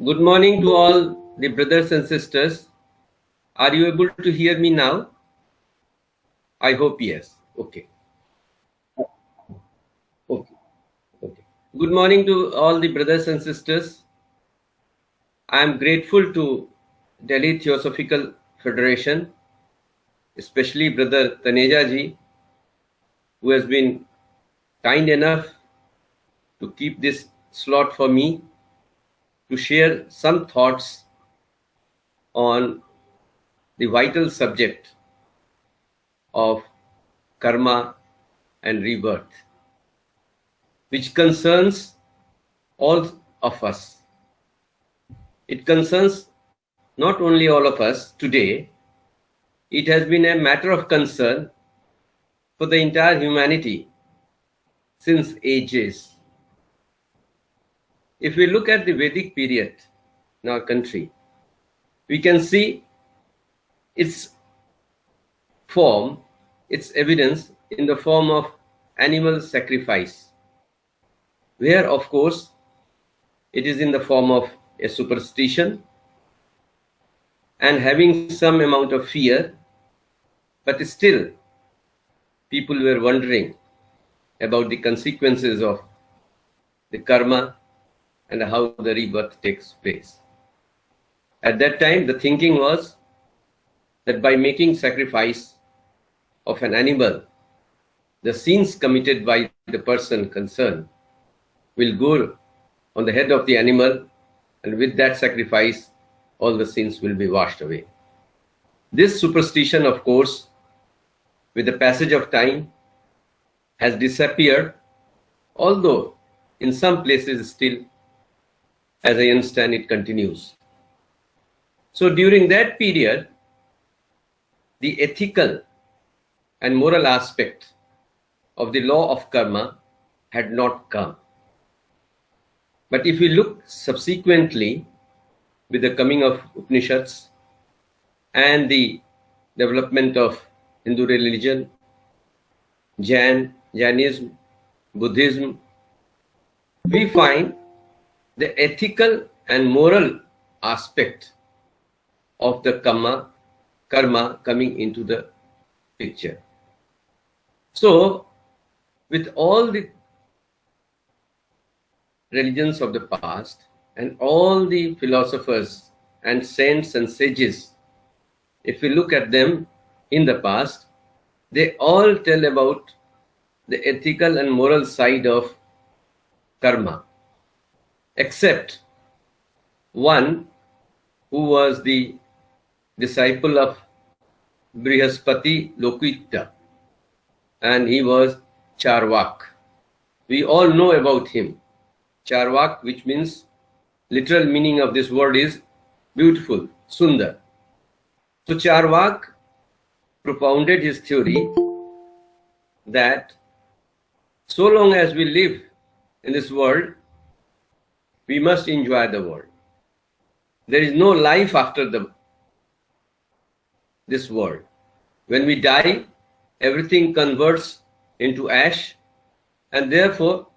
Good morning to all the brothers and sisters. Are you able to hear me now? I hope yes. Okay. Okay. Okay. Good morning to all the brothers and sisters. I am grateful to Delhi Theosophical Federation, especially Brother Taneja ji, who has been kind enough to keep this slot for me to share some thoughts on the vital subject of karma and rebirth, which concerns all of us. It concerns not only all of us today, it has been a matter of concern for the entire humanity since ages. If we look at the Vedic period in our country, we can see its form, its evidence in the form of animal sacrifice, where of course it is in the form of a superstition and having some amount of fear, but still people were wondering about the consequences of the karma and how the rebirth takes place. At that time, the thinking was that by making sacrifice of an animal, the sins committed by the person concerned will go on the head of the animal, and with that sacrifice, all the sins will be washed away. This superstition, of course, with the passage of time, has disappeared, although in some places still, as I understand, it continues. So during that period, the ethical and moral aspect of the law of karma had not come. But if we look subsequently with the coming of Upanishads and the development of Hindu religion, Jainism, Buddhism, we find the ethical and moral aspect of the karma coming into the picture. So, with all the religions of the past and all the philosophers and saints and sages, if we look at them in the past, they all tell about the ethical and moral side of karma, except one who was the disciple of Brihaspati Lokitya, and he was Charvak. We all know about him. Charvak, which means, literal meaning of this word is beautiful, Sundar. So Charvak propounded his theory that so long as we live in this world, we must enjoy the world. There is no life after this world. When we die, everything converts into ash, and therefore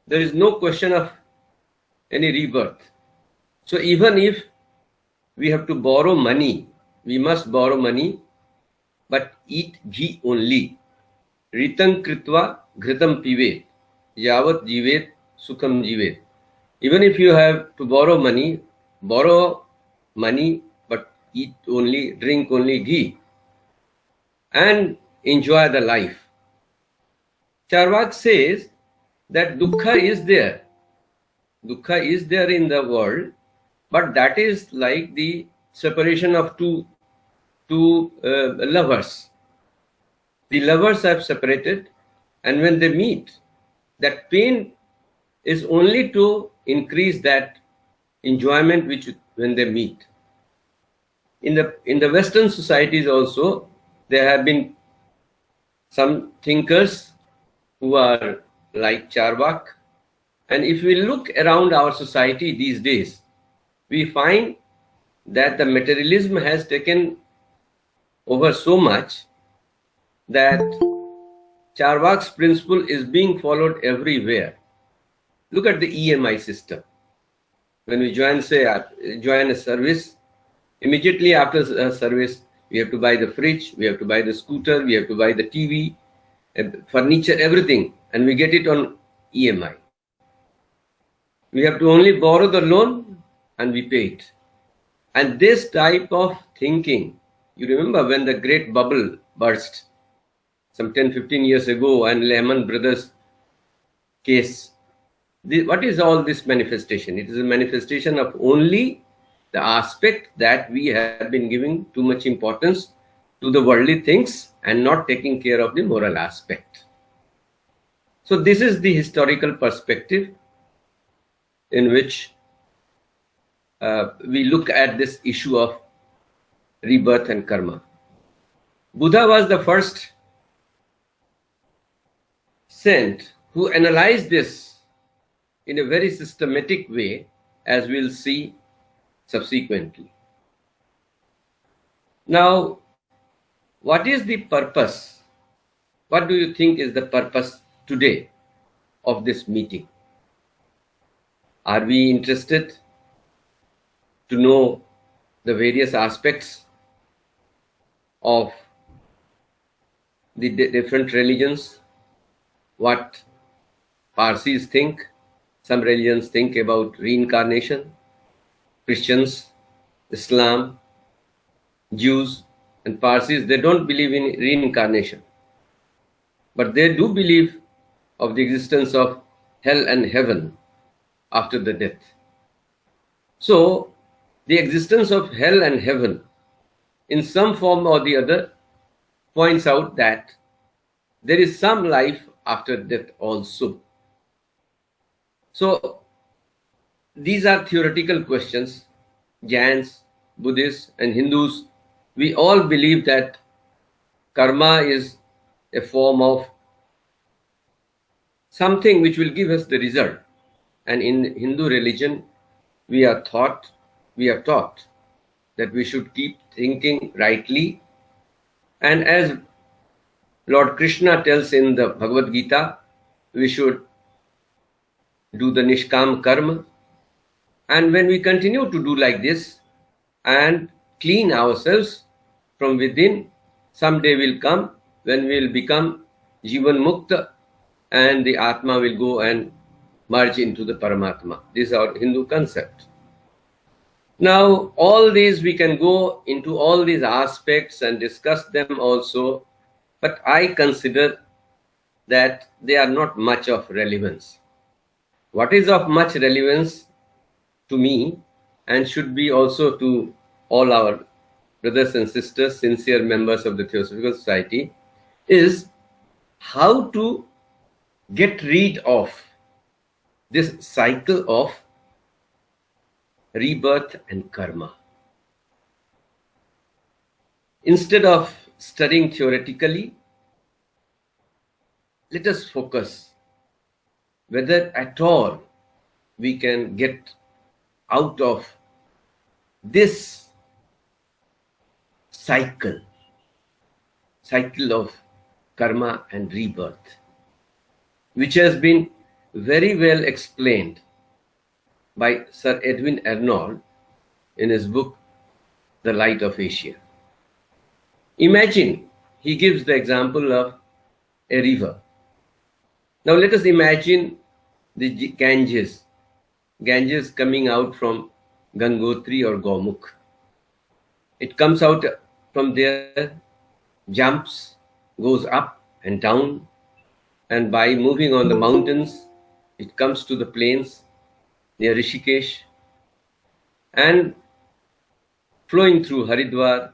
there is no question of any rebirth. So even if we have to borrow money, we must borrow money, but eat ghee only. Ritam kritva ghritam pivet, yavat jivet sukham jivet. Even if you have to borrow money, but eat only, drink only ghee, and enjoy the life. Charvak says that dukkha is there. Dukkha is there in the world, but that is like the separation of two lovers. The lovers have separated, and when they meet, that pain is only to increase that enjoyment when they meet. In the Western societies also, there have been some thinkers who are like Charvak, and if we look around our society these days, we find that the materialism has taken over so much that Charvak's principle is being followed everywhere. Look at the EMI system. When we join a service, immediately after a service, we have to buy the fridge, we have to buy the scooter, we have to buy the TV, furniture, everything, and we get it on EMI. We have to only borrow the loan and we pay it. And this type of thinking, you remember when the great bubble burst some 10-15 years ago, and Lehman Brothers case. What is all this manifestation? It is a manifestation of only the aspect that we have been giving too much importance to the worldly things and not taking care of the moral aspect. So this is the historical perspective in which we look at this issue of rebirth and karma. Buddha was the first saint who analyzed this in a very systematic way, as we'll see subsequently. Now, what is the purpose? What do you think is the purpose today of this meeting? Are we interested to know the various aspects of the different religions? What Parsis think? Some religions think about reincarnation. Christians, Islam, Jews, and Parsis, they don't believe in reincarnation. But they do believe of the existence of hell and heaven after the death. So, the existence of hell and heaven, in some form or the other, points out that there is some life after death also. So, these are theoretical questions. Jains, Buddhists, and Hindus, we all believe that karma is a form of something which will give us the result. And in Hindu religion, we are taught that we should keep thinking rightly. And as Lord Krishna tells in the Bhagavad Gita, we should do the Nishkam Karma. And when we continue to do like this and clean ourselves from within, someday will come when we will become Jivan Mukta and the Atma will go and merge into the Paramatma. This is our Hindu concept. Now, all these, we can go into all these aspects and discuss them also, but I consider that they are not much of relevance. What is of much relevance to me and should be also to all our brothers and sisters, sincere members of the Theosophical Society, is how to get rid of this cycle of rebirth and karma. Instead of studying theoretically, let us focus whether at all we can get out of this cycle of karma and rebirth, which has been very well explained by Sir Edwin Arnold in his book, The Light of Asia. Imagine, he gives the example of a river. Now let us imagine the Ganges coming out from Gangotri or Gomukh. It comes out from there, jumps, goes up and down, and by moving on the mountains, it comes to the plains near Rishikesh and flowing through Haridwar,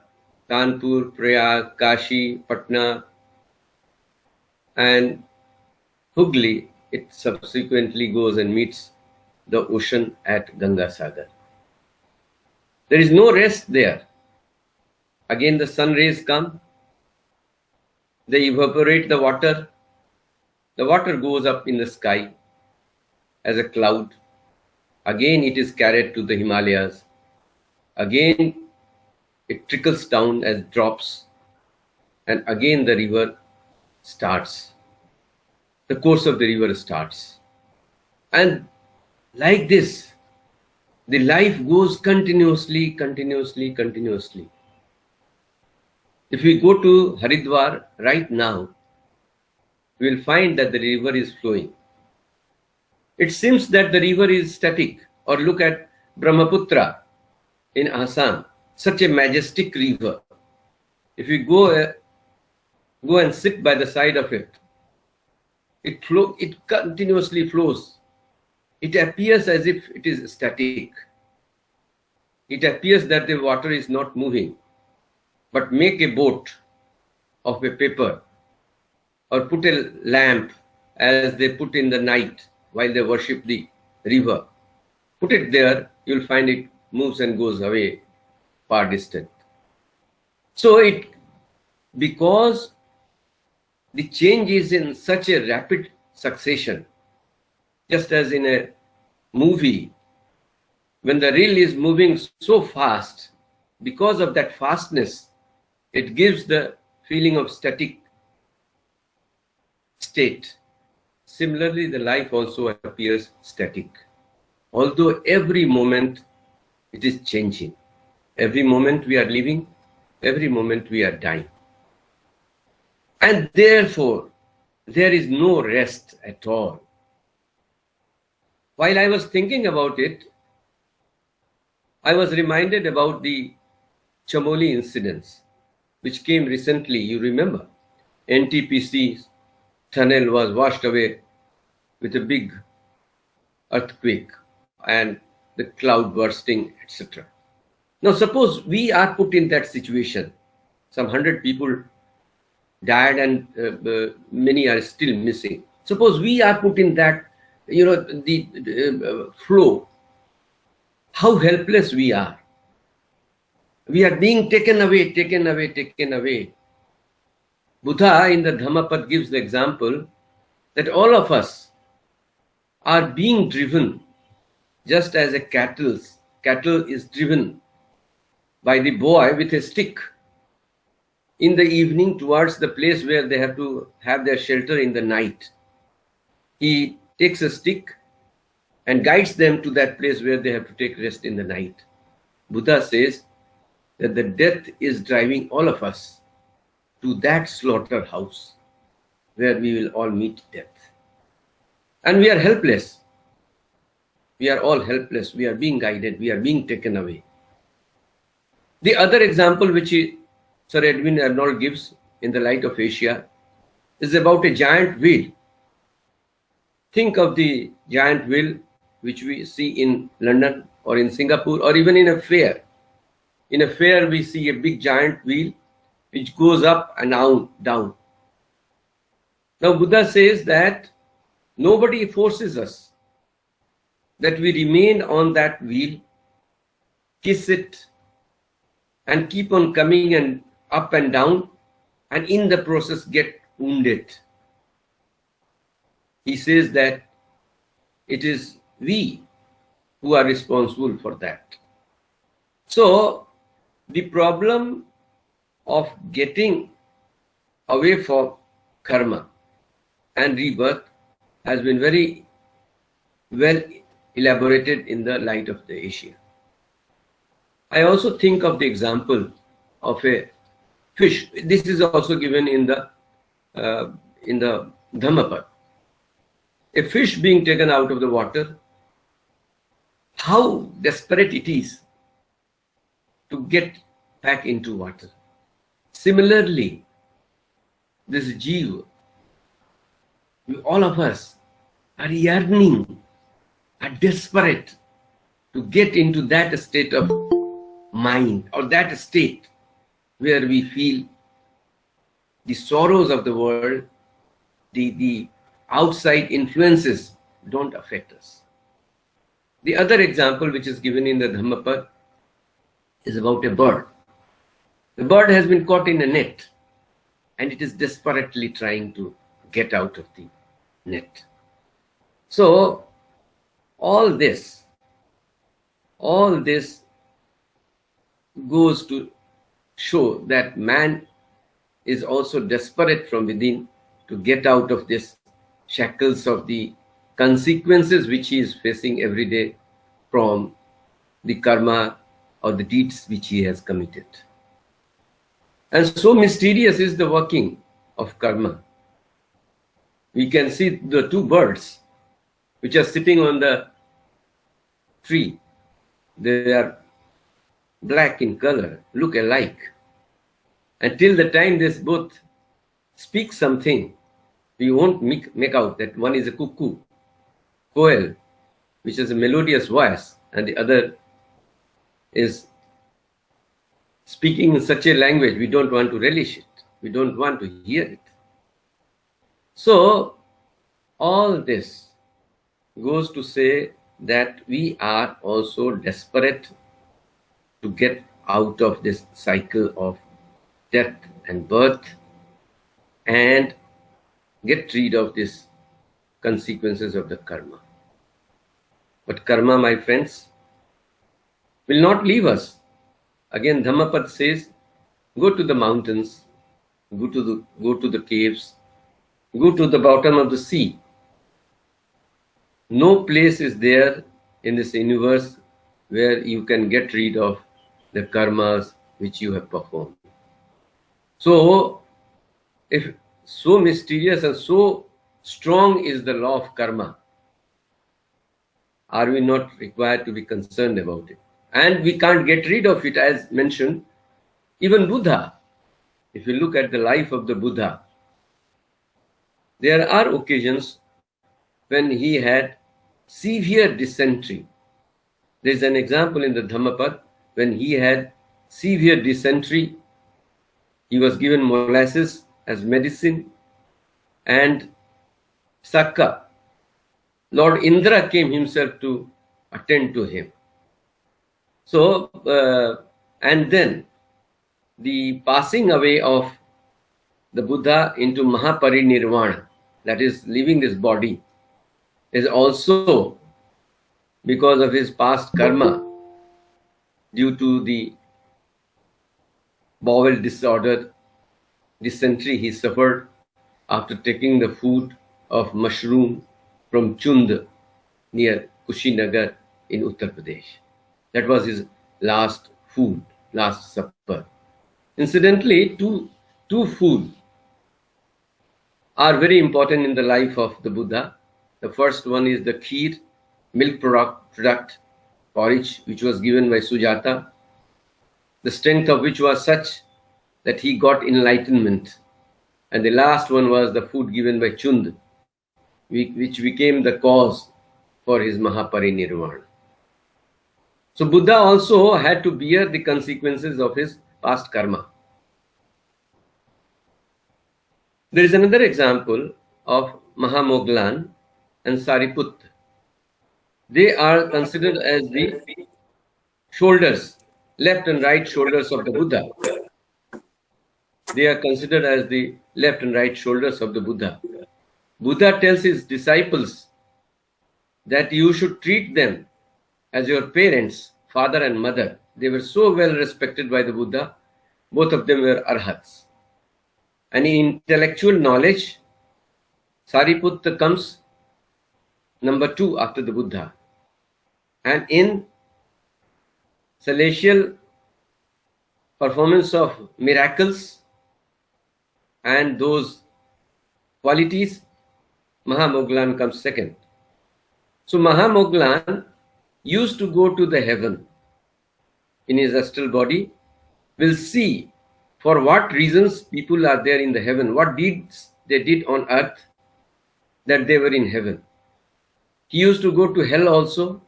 Kanpur, Prayag, Kashi, Patna, and Hooghly. It subsequently goes and meets the ocean at Ganga Sagar. There is no rest there. Again the sun rays come, they evaporate the water goes up in the sky as a cloud. Again it is carried to the Himalayas. Again it trickles down as drops, and again the river starts. The course of the river starts. And like this, The life goes continuously, continuously, continuously. If we go to Haridwar right now, we will find that the river is flowing. It seems that the river is static. Or look at Brahmaputra in Assam, such a majestic river. If you go and sit by the side of it, it continuously flows. It appears as if it is static. It appears that the water is not moving. But make a boat of a paper or put a lamp as they put in the night while they worship the river. Put it there, you'll find it moves and goes away far distant. So because the change is in such a rapid succession, just as in a movie, when the reel is moving so fast, because of that fastness, it gives the feeling of static state. Similarly, the life also appears static. Although every moment it is changing. Every moment we are living, every moment we are dying. And therefore, there is no rest at all. While I was thinking about it, I was reminded about the Chamoli incidents, which came recently. You remember, NTPC tunnel was washed away with a big earthquake and the cloud bursting, etc. Now, suppose we are put in that situation. Some 100 people died and many are still missing. Suppose we are put in that, the flow. How helpless we are. We are being taken away, taken away, taken away. Buddha in the Dhammapad gives the example that all of us are being driven just as a cattle is driven by the boy with a stick in the evening towards the place where they have to have their shelter in the night. He takes a stick and guides them to that place where they have to take rest in the night. Buddha says that the death is driving all of us to that slaughterhouse where we will all meet death. And we are helpless. We are all helpless. We are being guided. We are being taken away. The other example which Sir Edwin Arnold gives in The Light of Asia is about a giant wheel. Think of the giant wheel which we see in London or in Singapore or even in a fair. In a fair, we see a big giant wheel which goes up and down. Now, Buddha says that nobody forces us, that we remain on that wheel, kiss it, and keep on coming and up and down, and in the process get wounded. He says that it is we who are responsible for that. So, the problem of getting away from karma and rebirth has been very well elaborated in the Light of the Asia. I also think of the example of a fish. This is also given in the Dhammapad. A fish being taken out of the water, how desperate it is to get back into water. Similarly, this Jeev, all of us are yearning, are desperate to get into that state of mind or that state where we feel the sorrows of the world, the outside influences don't affect us. The other example which is given in the Dhammapad is about a bird. The bird has been caught in a net and it is desperately trying to get out of the net. So all this goes to show that man is also desperate from within to get out of this shackles of the consequences which he is facing every day from the karma or the deeds which he has committed. And so mysterious is the working of karma. We can see the two birds which are sitting on the tree. They are black in color, look alike. Until the time they both speak something, we won't make out that one is a cuckoo, quail, which has a melodious voice, and the other is speaking in such a language we don't want to relish it. We don't want to hear it. So all this goes to say that we are also desperate to get out of this cycle of death and birth and get rid of these consequences of the karma. But karma, my friends, will not leave us. Again, Dhammapad says, go to the mountains, go to the caves, go to the bottom of the sea. No place is there in this universe where you can get rid of the karmas which you have performed. So, if so mysterious and so strong is the law of karma, are we not required to be concerned about it? And we can't get rid of it, as mentioned. Even Buddha, if you look at the life of the Buddha, there are occasions when he had severe dysentery. There is an example in the Dhammapad when he had severe dysentery. He was given molasses as medicine, and Sakka, Lord Indra, came himself to attend to him. So, and then the passing away of the Buddha into Mahaparinirvana, that is leaving this body, is also because of his past karma due to the bowel disorder, dysentery he suffered after taking the food of mushroom from Chund near Kushinagar in Uttar Pradesh. That was his last food, last supper. Incidentally, two food are very important in the life of the Buddha. The first one is the kheer, milk product, porridge, which was given by Sujata, the strength of which was such that he got enlightenment. And the last one was the food given by Chund, which became the cause for his Mahaparinirvana. So Buddha also had to bear the consequences of his past karma. There is another example of Mahamogglan and Sariputta. They are considered as the shoulders, left and right shoulders of the Buddha. They are considered as the left and right shoulders of the Buddha. Buddha tells his disciples that you should treat them as your parents, father and mother. They were so well respected by the Buddha. Both of them were arhats. And in intellectual knowledge, Sariputta comes number 2 after the Buddha. And in celestial performance of miracles and those qualities, Mahamogglan comes second. So Mahamogglan used to go to the heaven in his astral body. Will see for what reasons people are there in the heaven, what deeds they did on earth that they were in heaven. He used to go to hell also,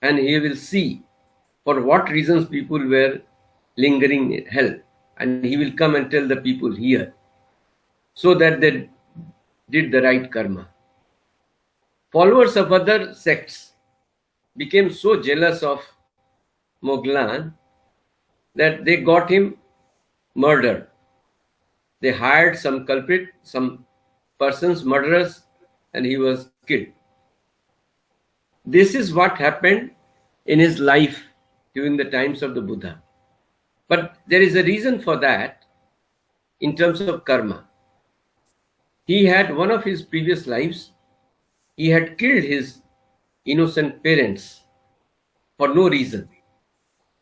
and he will see for what reasons people were lingering in hell, and he will come and tell the people here so that they did the right karma. Followers of other sects became so jealous of Mogglan that they got him murdered. They hired some culprit, some persons, murderers, and he was killed. This is what happened in his life during the times of the Buddha. But there is a reason for that in terms of karma. He had one of his previous lives, he had killed his innocent parents for no reason.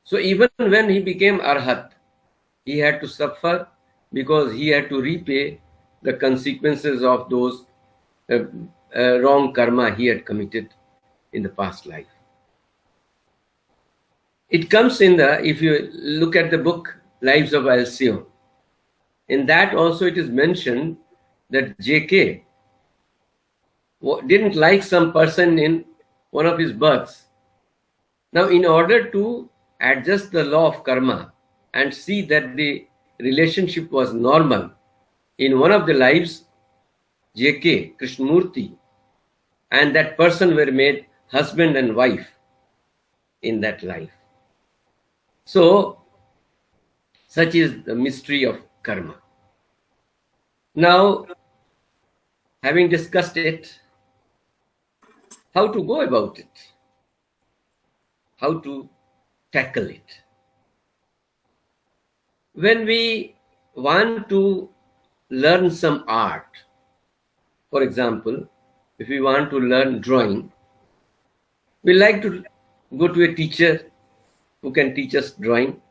So even when he became Arhat, he had to suffer because he had to repay the consequences of those wrong karma he had committed in the past life. It comes in if you look at the book Lives of Alcyon, in that also it is mentioned that JK didn't like some person in one of his births. Now, in order to adjust the law of karma and see that the relationship was normal, in one of the lives, JK, Krishnamurti, and that person were made husband and wife in that life. So, such is the mystery of karma. Now, having discussed it, how to go about it? How to tackle it? When we want to learn some art, for example, if we want to learn drawing, we like to go to a teacher who can teach us drawing,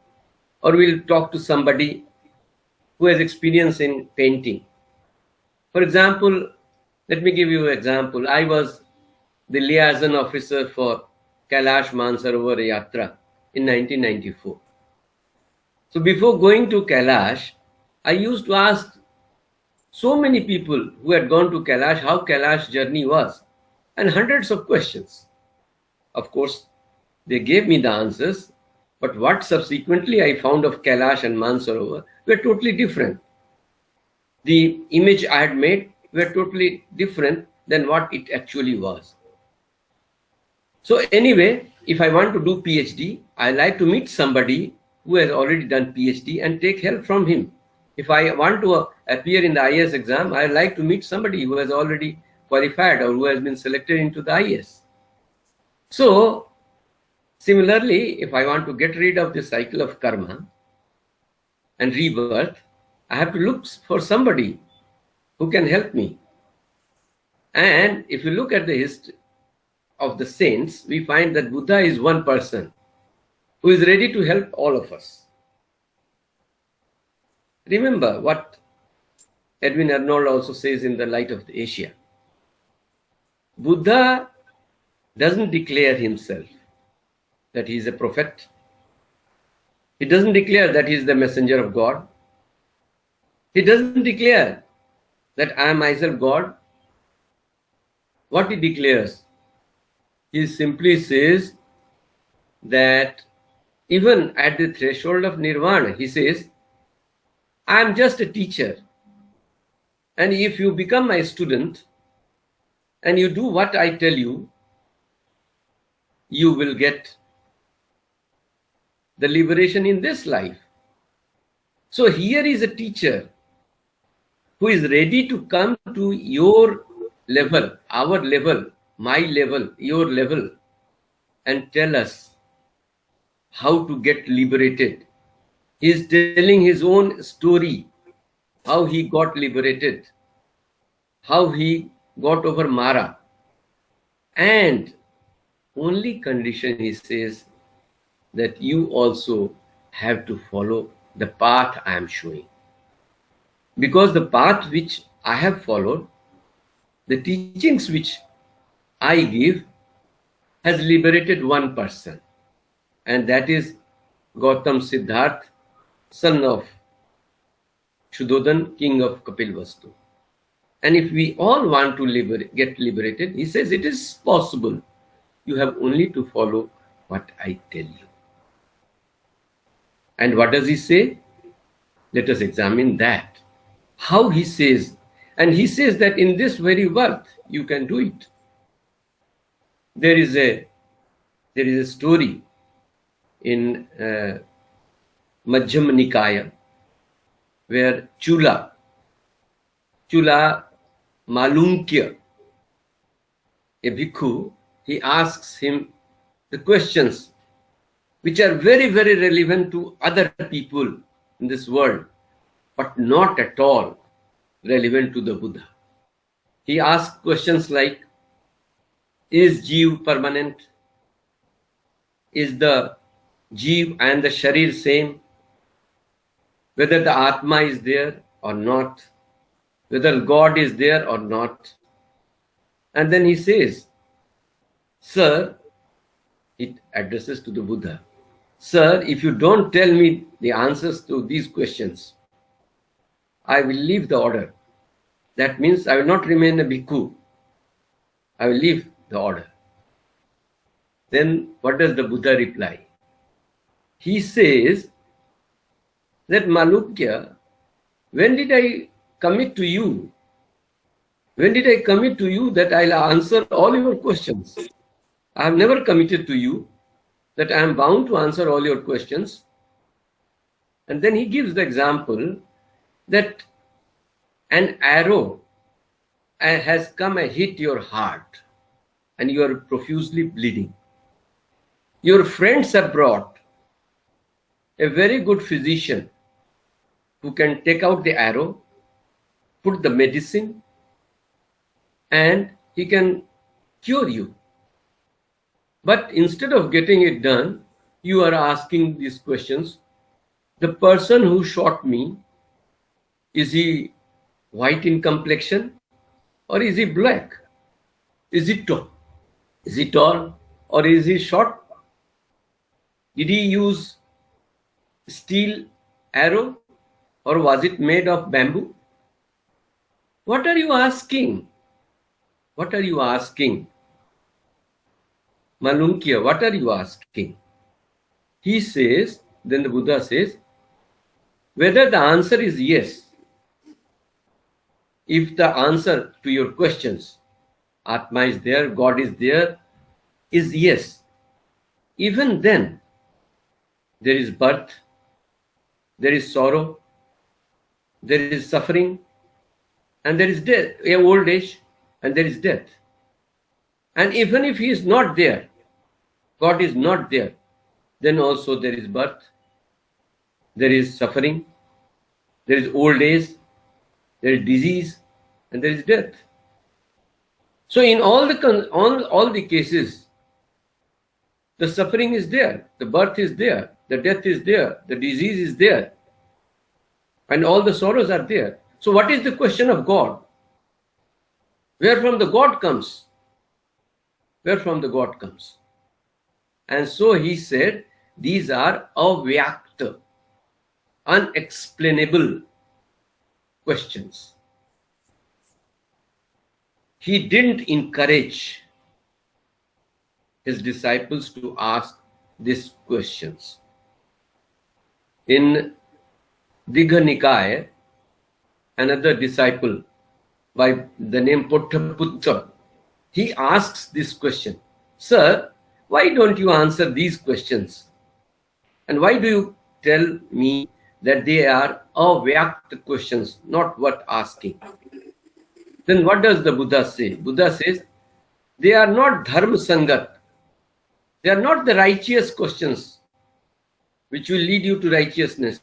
or we'll talk to somebody who has experience in painting. For example, let me give you an example. I was the liaison officer for Kailash Mansarovar Yatra in 1994. So before going to Kailash, I used to ask so many people who had gone to Kailash how Kailash journey was, and hundreds of questions. Of course, they gave me the answers, but what subsequently I found of Kailash and Mansarovar were totally different. The image I had made were totally different than what it actually was. So anyway, if I want to do PhD, I like to meet somebody who has already done PhD and take help from him. If I want to appear in the IAS exam, I like to meet somebody who has already qualified or who has been selected into the IAS. So similarly, if I want to get rid of the cycle of karma and rebirth, I have to look for somebody who can help me. And if you look at the history of the saints, we find that Buddha is one person who is ready to help all of us. Remember what Edwin Arnold also says in The Light of the Asia. Buddha doesn't declare himself that he is a prophet. He doesn't declare that he is the messenger of God. He doesn't declare that I am myself God. What he declares, he simply says that even at the threshold of nirvana, he says, I am just a teacher. And if you become my student and you do what I tell you, you will get the liberation in this life. So here is a teacher who is ready to come to your level, our level, my level, your level, and tell us how to get liberated. He is telling his own story, how he got liberated, how he got over Mara. And only condition, he says, that you also have to follow the path I am showing. Because the path which I have followed, the teachings which I give, has liberated one person, and that is Gautam Siddharth, son of Shuddhodhan, king of Kapilvastu. And if we all want to get liberated, he says it is possible. You have only to follow what I tell you. And what does he say? Let us examine that. How he says, and he says that in this very birth you can do it. There is a story in Madhyama Nikaya where Chula Malunkya, a bhikkhu, he asks him the questions which are very, very relevant to other people in this world, but not at all relevant to the Buddha. He asks questions like, is Jeev permanent? Is the Jeev and the Sharir same, whether the Atma is there or not, whether God is there or not. And then he says, Sir, it addresses to the Buddha, Sir, if you don't tell me the answers to these questions, I will leave the order. That means I will not remain a bhikkhu. I will leave the order. Then what does the Buddha reply? He says that Malukya, when did I commit to you? When did I commit to you that I'll answer all your questions? I have never committed to you that I am bound to answer all your questions. And then he gives the example that an arrow has come and hit your heart and you are profusely bleeding. Your friends have brought a very good physician who can take out the arrow, put the medicine, and he can cure you. But instead of getting it done, you are asking these questions. The person who shot me, is he white in complexion or is he black? Is he tall? Is he tall or is he short? Did he use steel arrow or was it made of bamboo? What are you asking? What are you asking? Malunkya, what are you asking? He says, then the Buddha says, whether the answer is yes, if the answer to your questions, Atma is there, God is there, is yes, even then there is birth, there is sorrow, there is suffering, and there is death, old age, and there is death. And even if he is not there, God is not there, then also there is birth, there is suffering, there is old age, there is disease, and there is death. So in all the cases, the suffering is there, the birth is there, the death is there, the disease is there, and all the sorrows are there. So what is the question of God? Where from the God comes? Where from the God comes? And so he said, these are avyakta, unexplainable questions. He didn't encourage his disciples to ask these questions. In Digha Nikaya, another disciple by the name Potthaputra, he asks this question, Sir, why don't you answer these questions? And why do you tell me that they are avyakta questions, not worth asking? Then what does the Buddha say? Buddha says, they are not dharma sangat. They are not the righteous questions which will lead you to righteousness.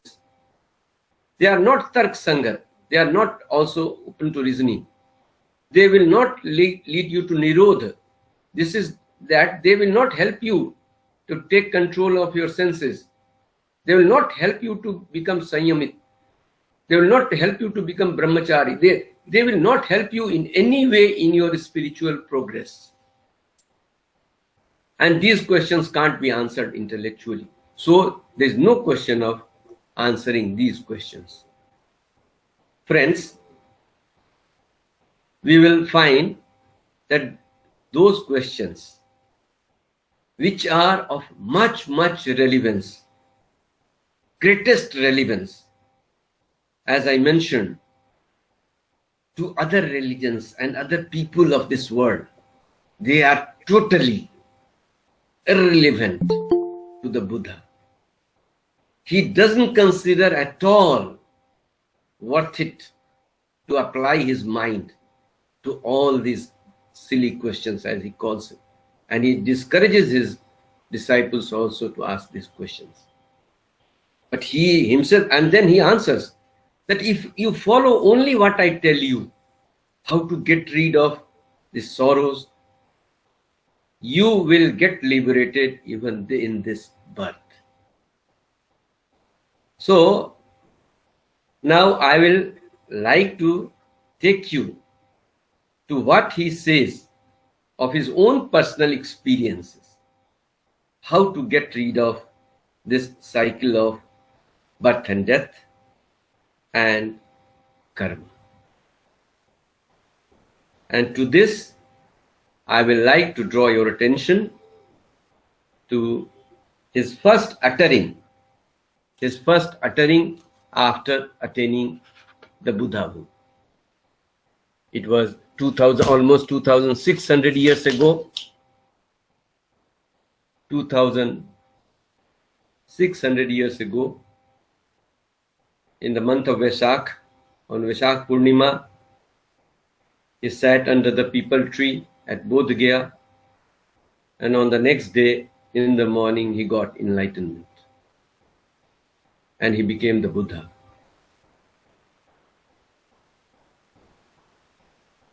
They are not tark sangat. They are not also open to reasoning. They will not lead you to nirodha. This is that they will not help you to take control of your senses. They will not help you to become sanyamit. They will not help you to become brahmachari. They will not help you in any way in your spiritual progress. And these questions can't be answered intellectually. So there is no question of answering these questions. Friends, we will find that those questions which are of much relevance, greatest relevance, as I mentioned, to other religions and other people of this world, they are totally irrelevant to the Buddha. He doesn't consider at all worth it to apply his mind to all these silly questions, as he calls it. And he discourages his disciples also to ask these questions. But he himself, and then he answers that if you follow only what I tell you, how to get rid of the sorrows, you will get liberated even in this birth. So now I will like to take you to what he says of his own personal experiences, how to get rid of this cycle of birth and death and karma. And to this, I will like to draw your attention to his first uttering after attaining the Buddhahood. It was almost 2,600 years ago. 2,600 years ago, in the month of Vaishakh, on Vaishakh Purnima, he sat under the peepal tree at Bodh Gaya, and on the next day, in the morning, he got enlightenment. And he became the Buddha.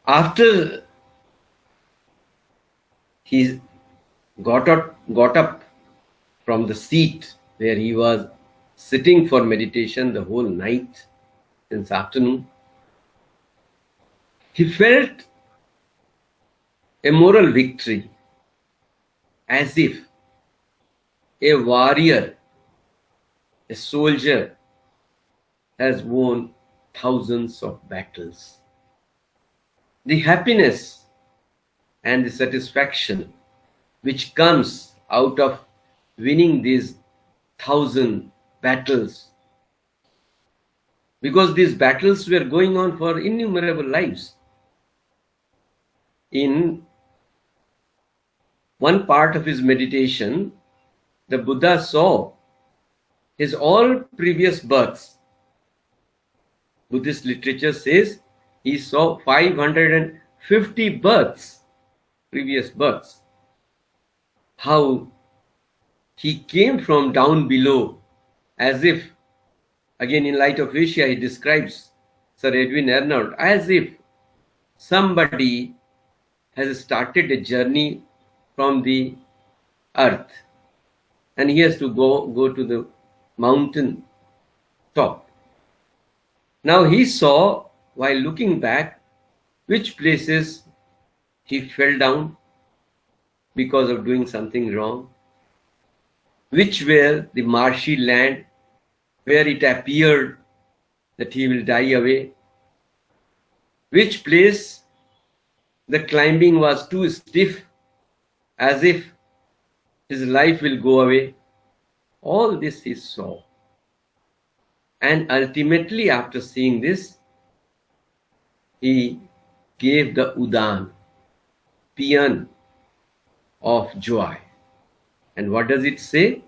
After he got up from the seat where he was sitting for meditation the whole night since afternoon, he felt a moral victory, as if a warrior, a soldier, has won thousands of battles. The happiness and the satisfaction which comes out of winning these 1,000 battles, because these battles were going on for innumerable lives. In one part of his meditation, the Buddha saw his all previous births. Buddhist literature says he saw 550 births, previous births. How he came from down below, as if, again in Light of Asia, he describes Sir Edwin Arnold as if somebody has started a journey from the earth and he has to go to the mountain top. Now he saw, while looking back, which places he fell down because of doing something wrong, which were the marshy land where it appeared that he will die away, which place the climbing was too stiff, as if his life will go away. All this he saw. And ultimately, after seeing this, he gave the Udan, paean of joy. And what does it say?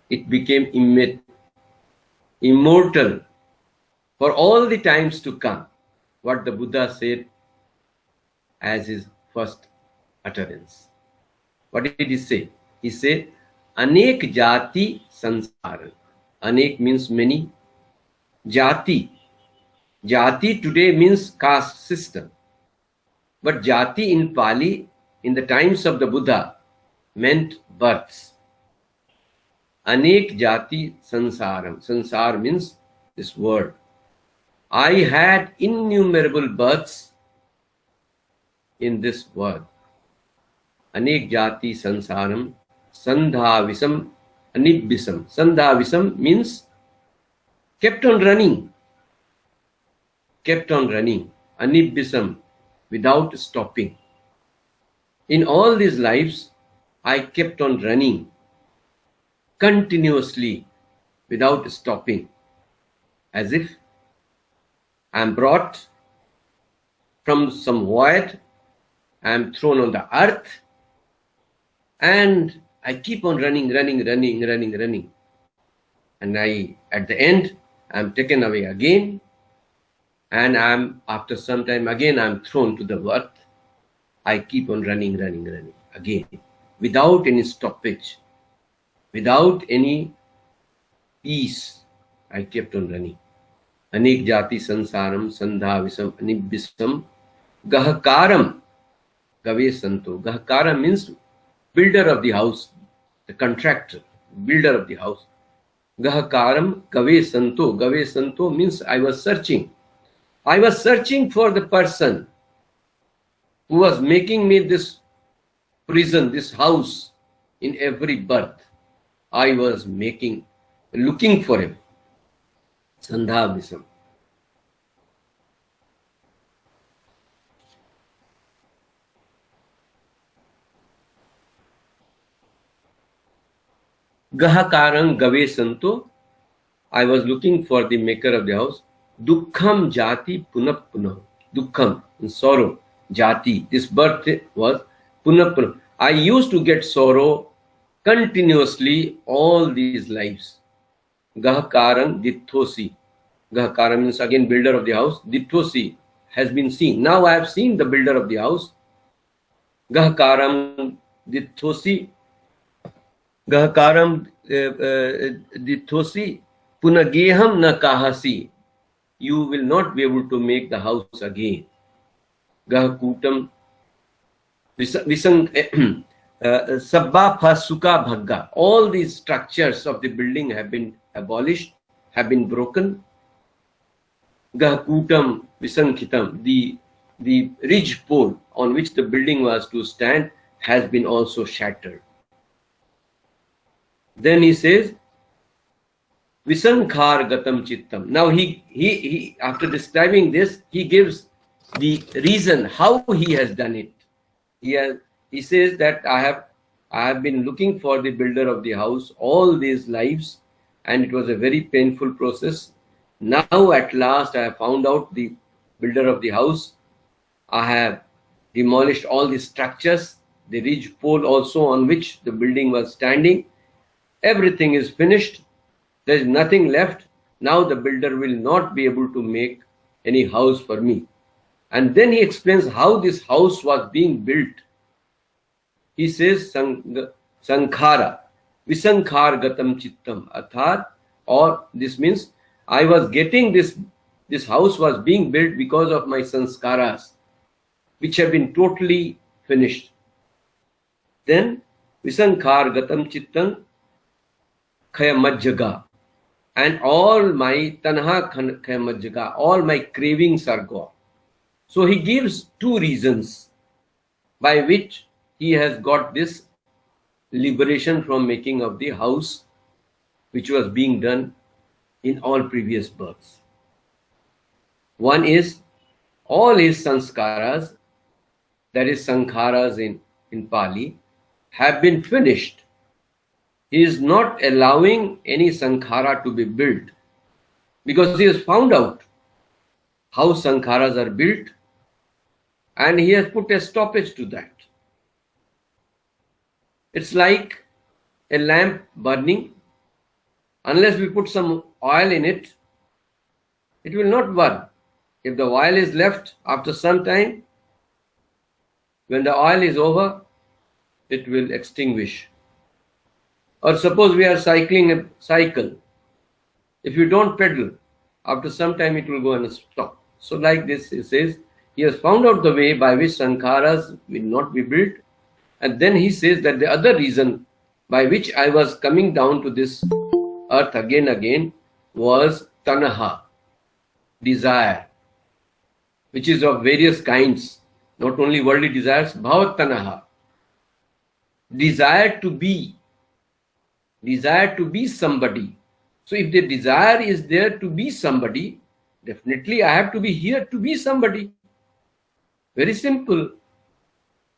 It became immortal for all the times to come. What the Buddha said as his first utterance. What did he say? He said, Anek jati sansar. Anek means many. Jati. Jati today means caste system. But jati in Pali, in the times of the Buddha, meant births. Anek jati sansaram. Sansar means this word. I had innumerable births in this world. Anek jati sansaram sandhavisam anibbisam. Sandhavisam means kept on running. Kept on running. Anibbisam, without stopping. In all these lives, I kept on running continuously without stopping, as if I am brought from some void, I am thrown on the earth, and I keep on running. And at the end, I am taken away again, and after some time again, I am thrown to the earth. I keep on running again, without any stoppage, without any peace. I kept on running. Anek jati sansaram sandhavisam anibbisam gahakaram gave santo. Gahakaram means builder of the house, the contractor, builder of the house. Gahakaram Gave Santo. Gave Santo means I was searching. I was searching for the person who was making me this prison, this house in every birth. I was looking for him. Sandhabhisam. Gahakarang Gave Santo. I was looking for the maker of the house. Dukkham Jati Punah Punah. Dukkham, sorrow. Jati. This birth was Punah Punah. I used to get sorrow continuously all these lives. Gahakarang Dithosi. Gahakarang means again builder of the house. Dithosi has been seen. Now I have seen the builder of the house. Gahakaram Dithosi. Gahakaram Dithosi. Punageham na kahasi. You will not be able to make the house again. Gahakutam Visang Sabba Phasuka Bhagga. All these structures of the building have been abolished, have been broken. Gahakutam Visankhitam. The ridge pole on which the building was to stand has been also shattered. Then he says, Visankhar Gatam Chittam. Now he after describing this, he gives the reason how he has done it. He says that I have been looking for the builder of the house all these lives, and it was a very painful process. Now at last I have found out the builder of the house. I have demolished all the structures, the ridge pole also on which the building was standing. Everything is finished. There is nothing left. Now the builder will not be able to make any house for me. And then he explains how this house was being built. He says, Sankhara, Visankhar Gatam Chittam, Athat, or this means I was getting this house was being built because of my sanskaras, which have been totally finished. Then, Visankhar Gatam Chittam, Khaya Majjaga. And all my tanha khaya majjaga, all my cravings are gone. So he gives two reasons by which he has got this liberation from making of the house which was being done in all previous births. One is all his sanskaras, that is sankharas in Pali, have been finished. He is not allowing any sankhara to be built because he has found out how sankharas are built and he has put a stoppage to that. It's like a lamp burning. Unless we put some oil in it, it will not burn. If the oil is left after some time, when the oil is over, it will extinguish. Or suppose we are cycling a cycle. If you don't pedal, after some time it will go and stop. So like this, he says, he has found out the way by which sankharas will not be built. And then he says that the other reason by which I was coming down to this earth again was tanaha, desire, which is of various kinds, not only worldly desires, bhavat tanaha, desire to be somebody. So if the desire is there to be somebody, definitely I have to be here to be somebody. Very simple.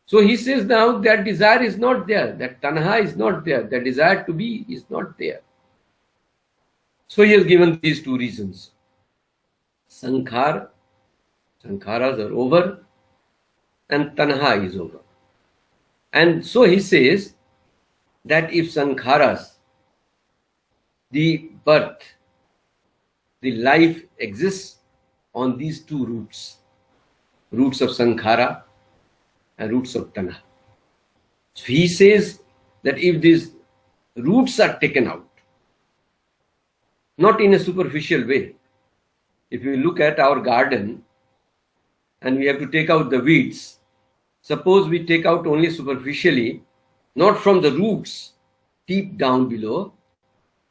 So he says now that desire is not there, that tanha is not there, that desire to be is not there. So he has given these two reasons. Sankharas are over and tanha is over. And so he says that if sankharas, the birth, the life exists on these two roots of sankhara and roots of tanha. So he says that if these roots are taken out, not in a superficial way. If you look at our garden and we have to take out the weeds, suppose we take out only superficially, not from the roots deep down below,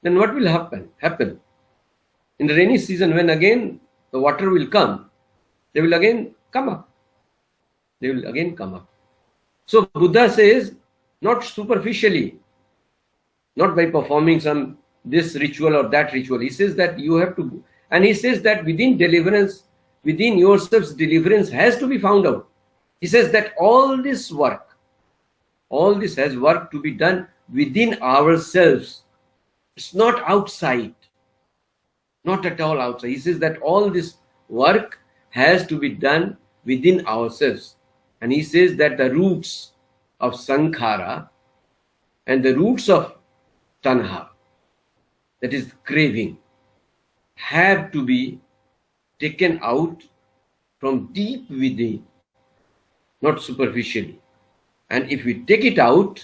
then what will happen? In the rainy season, when again the water will come, they will again come up. So Buddha says, not superficially, not by performing some this ritual or that ritual. He says that you have to, and he says that within yourselves, deliverance has to be found out. He says that all this has work to be done within ourselves. It's not outside, not at all outside. He says that all this work has to be done within ourselves. And he says that the roots of sankhara and the roots of tanha, that is craving, have to be taken out from deep within, not superficially. And if we take it out,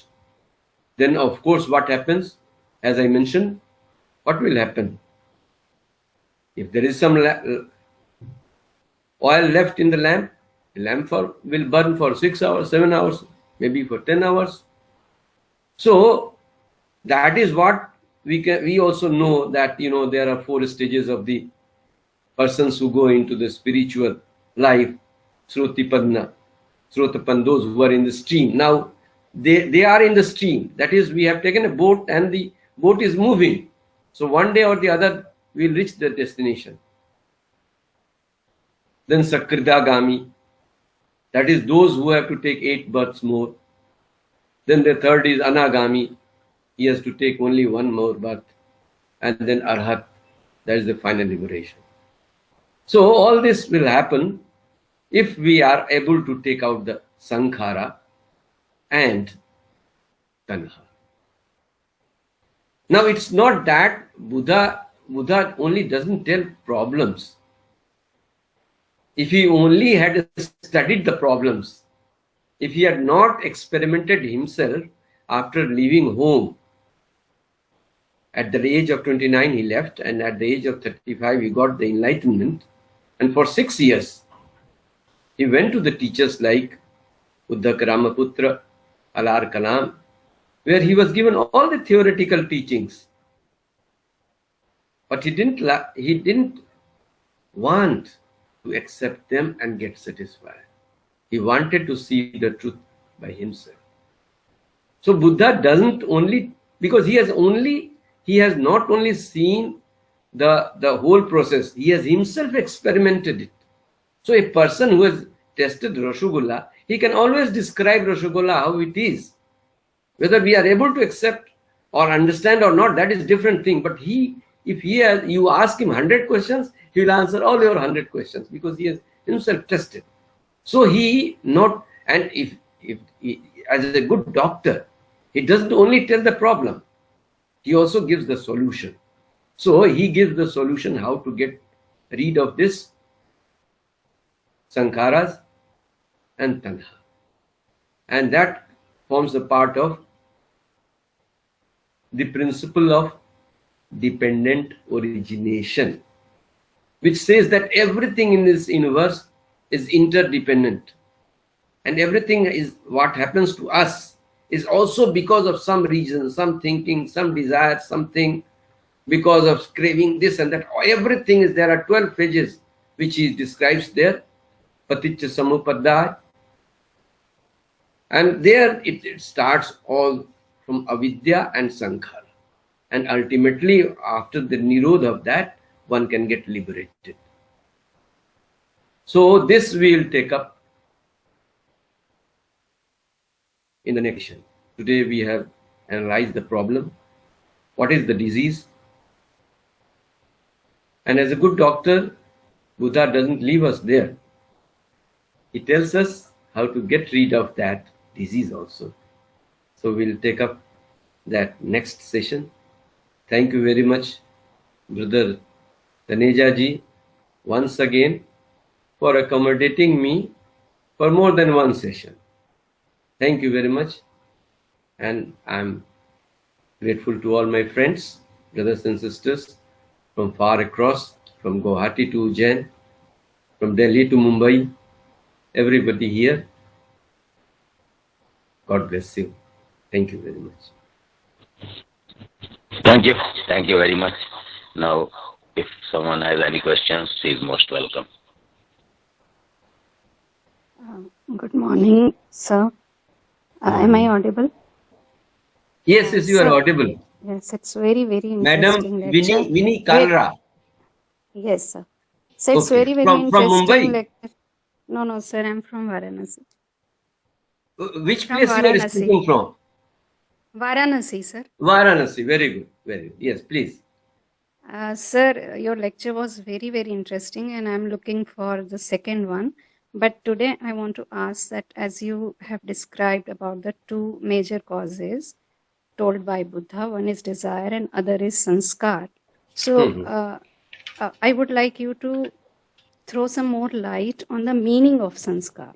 then of course what happens? As I mentioned, what will happen? If there is some oil left in the lamp will burn for 6 hours, 7 hours, maybe for 10 hours. So that is what we also know, that there are 4 stages of the persons who go into the spiritual life. Srotipanna, those who are in the stream. Now they are in the stream. That is, we have taken a boat and the boat is moving. So one day or the other we will reach the destination. Then Sakridagami, that is those who have to take 8 births more. Then the third is Anagami. He has to take only 1 more birth. And then Arhat, that is the final liberation. So all this will happen if we are able to take out the sankhara and tanha. Now it's not that Buddha only doesn't tell problems. If he only had studied the problems, if he had not experimented himself after leaving home, at the age of 29 he left, and at the age of 35 he got the enlightenment, and for 6 years he went to the teachers like Uddhaka Ramaputra, Alar Kalam, where he was given all the theoretical teachings. But he didn't want to accept them and get satisfied. He wanted to see the truth by himself. So Buddha doesn't only, because he has not only seen the whole process, he has himself experimented it. So a person who has tested Rasgulla, he can always describe Rasgulla how it is. Whether we are able to accept or understand or not, that is a different thing. But you ask him 100 questions, he will answer all your 100 questions because he has himself tested. So if as a good doctor, he doesn't only tell the problem, he also gives the solution. So he gives the solution how to get rid of this sankharas and tanha. And that forms a part of the principle of dependent origination, which says that everything in this universe is interdependent, and everything is what happens to us is also because of some reason, some thinking, some desire, something, because of craving this and that. Everything is, there are 12 phases which he describes there, Paticca Samuppada, and there it starts all from avidya and sankhara, and ultimately after the nirodha of that, one can get liberated. So this we will take up in the next session. Today we have analyzed the problem, what is the disease, and as a good doctor, Buddha doesn't leave us there. He tells us how to get rid of that disease also. So we'll take up that next session. Thank you very much, Brother Taneja ji, once again for accommodating me for more than one session. Thank you very much, and I'm grateful to all my friends, brothers and sisters from far across, from Guwahati to Ujjain, from Delhi to Mumbai, everybody here. God bless you. Thank you very much. Thank you. Thank you very much. Now, if someone has any questions, he is most welcome. Good morning, sir. Am I audible? Yes, yes, you are Sir, audible. yes, it's very, very Madam interesting lecture. Vinny Kalra. Yes, sir. So it's Okay. very, very From interesting Mumbai? lecture. No, sir, I'm from Varanasi. Which From place you are Varanasi. speaking from? Varanasi, sir. Varanasi. Very good. Very good. Yes, please. Sir, your lecture was very, very interesting, and I'm looking for the second one. But today I want to ask that as you have described about the two major causes told by Buddha, one is desire and other is sanskar. So I would like you to throw some more light on the meaning of sanskar.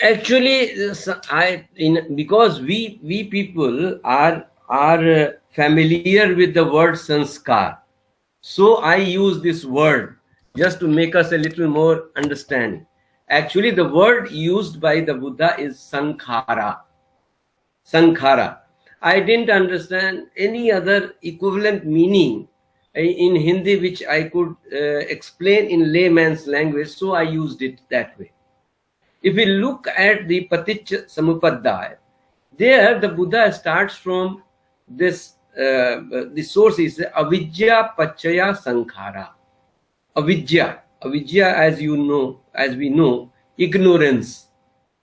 Actually, because we people are familiar with the word sanskar, so I use this word just to make us a little more understanding. Actually, the word used by the Buddha is sankhara. Sankhara. I didn't understand any other equivalent meaning in Hindi which I could explain in layman's language, so I used it that way. If we look at the Paticca Samupaddaya, there the Buddha starts from this, the source is avidya pachaya sankhara. Avidya, as you know, as we know, ignorance.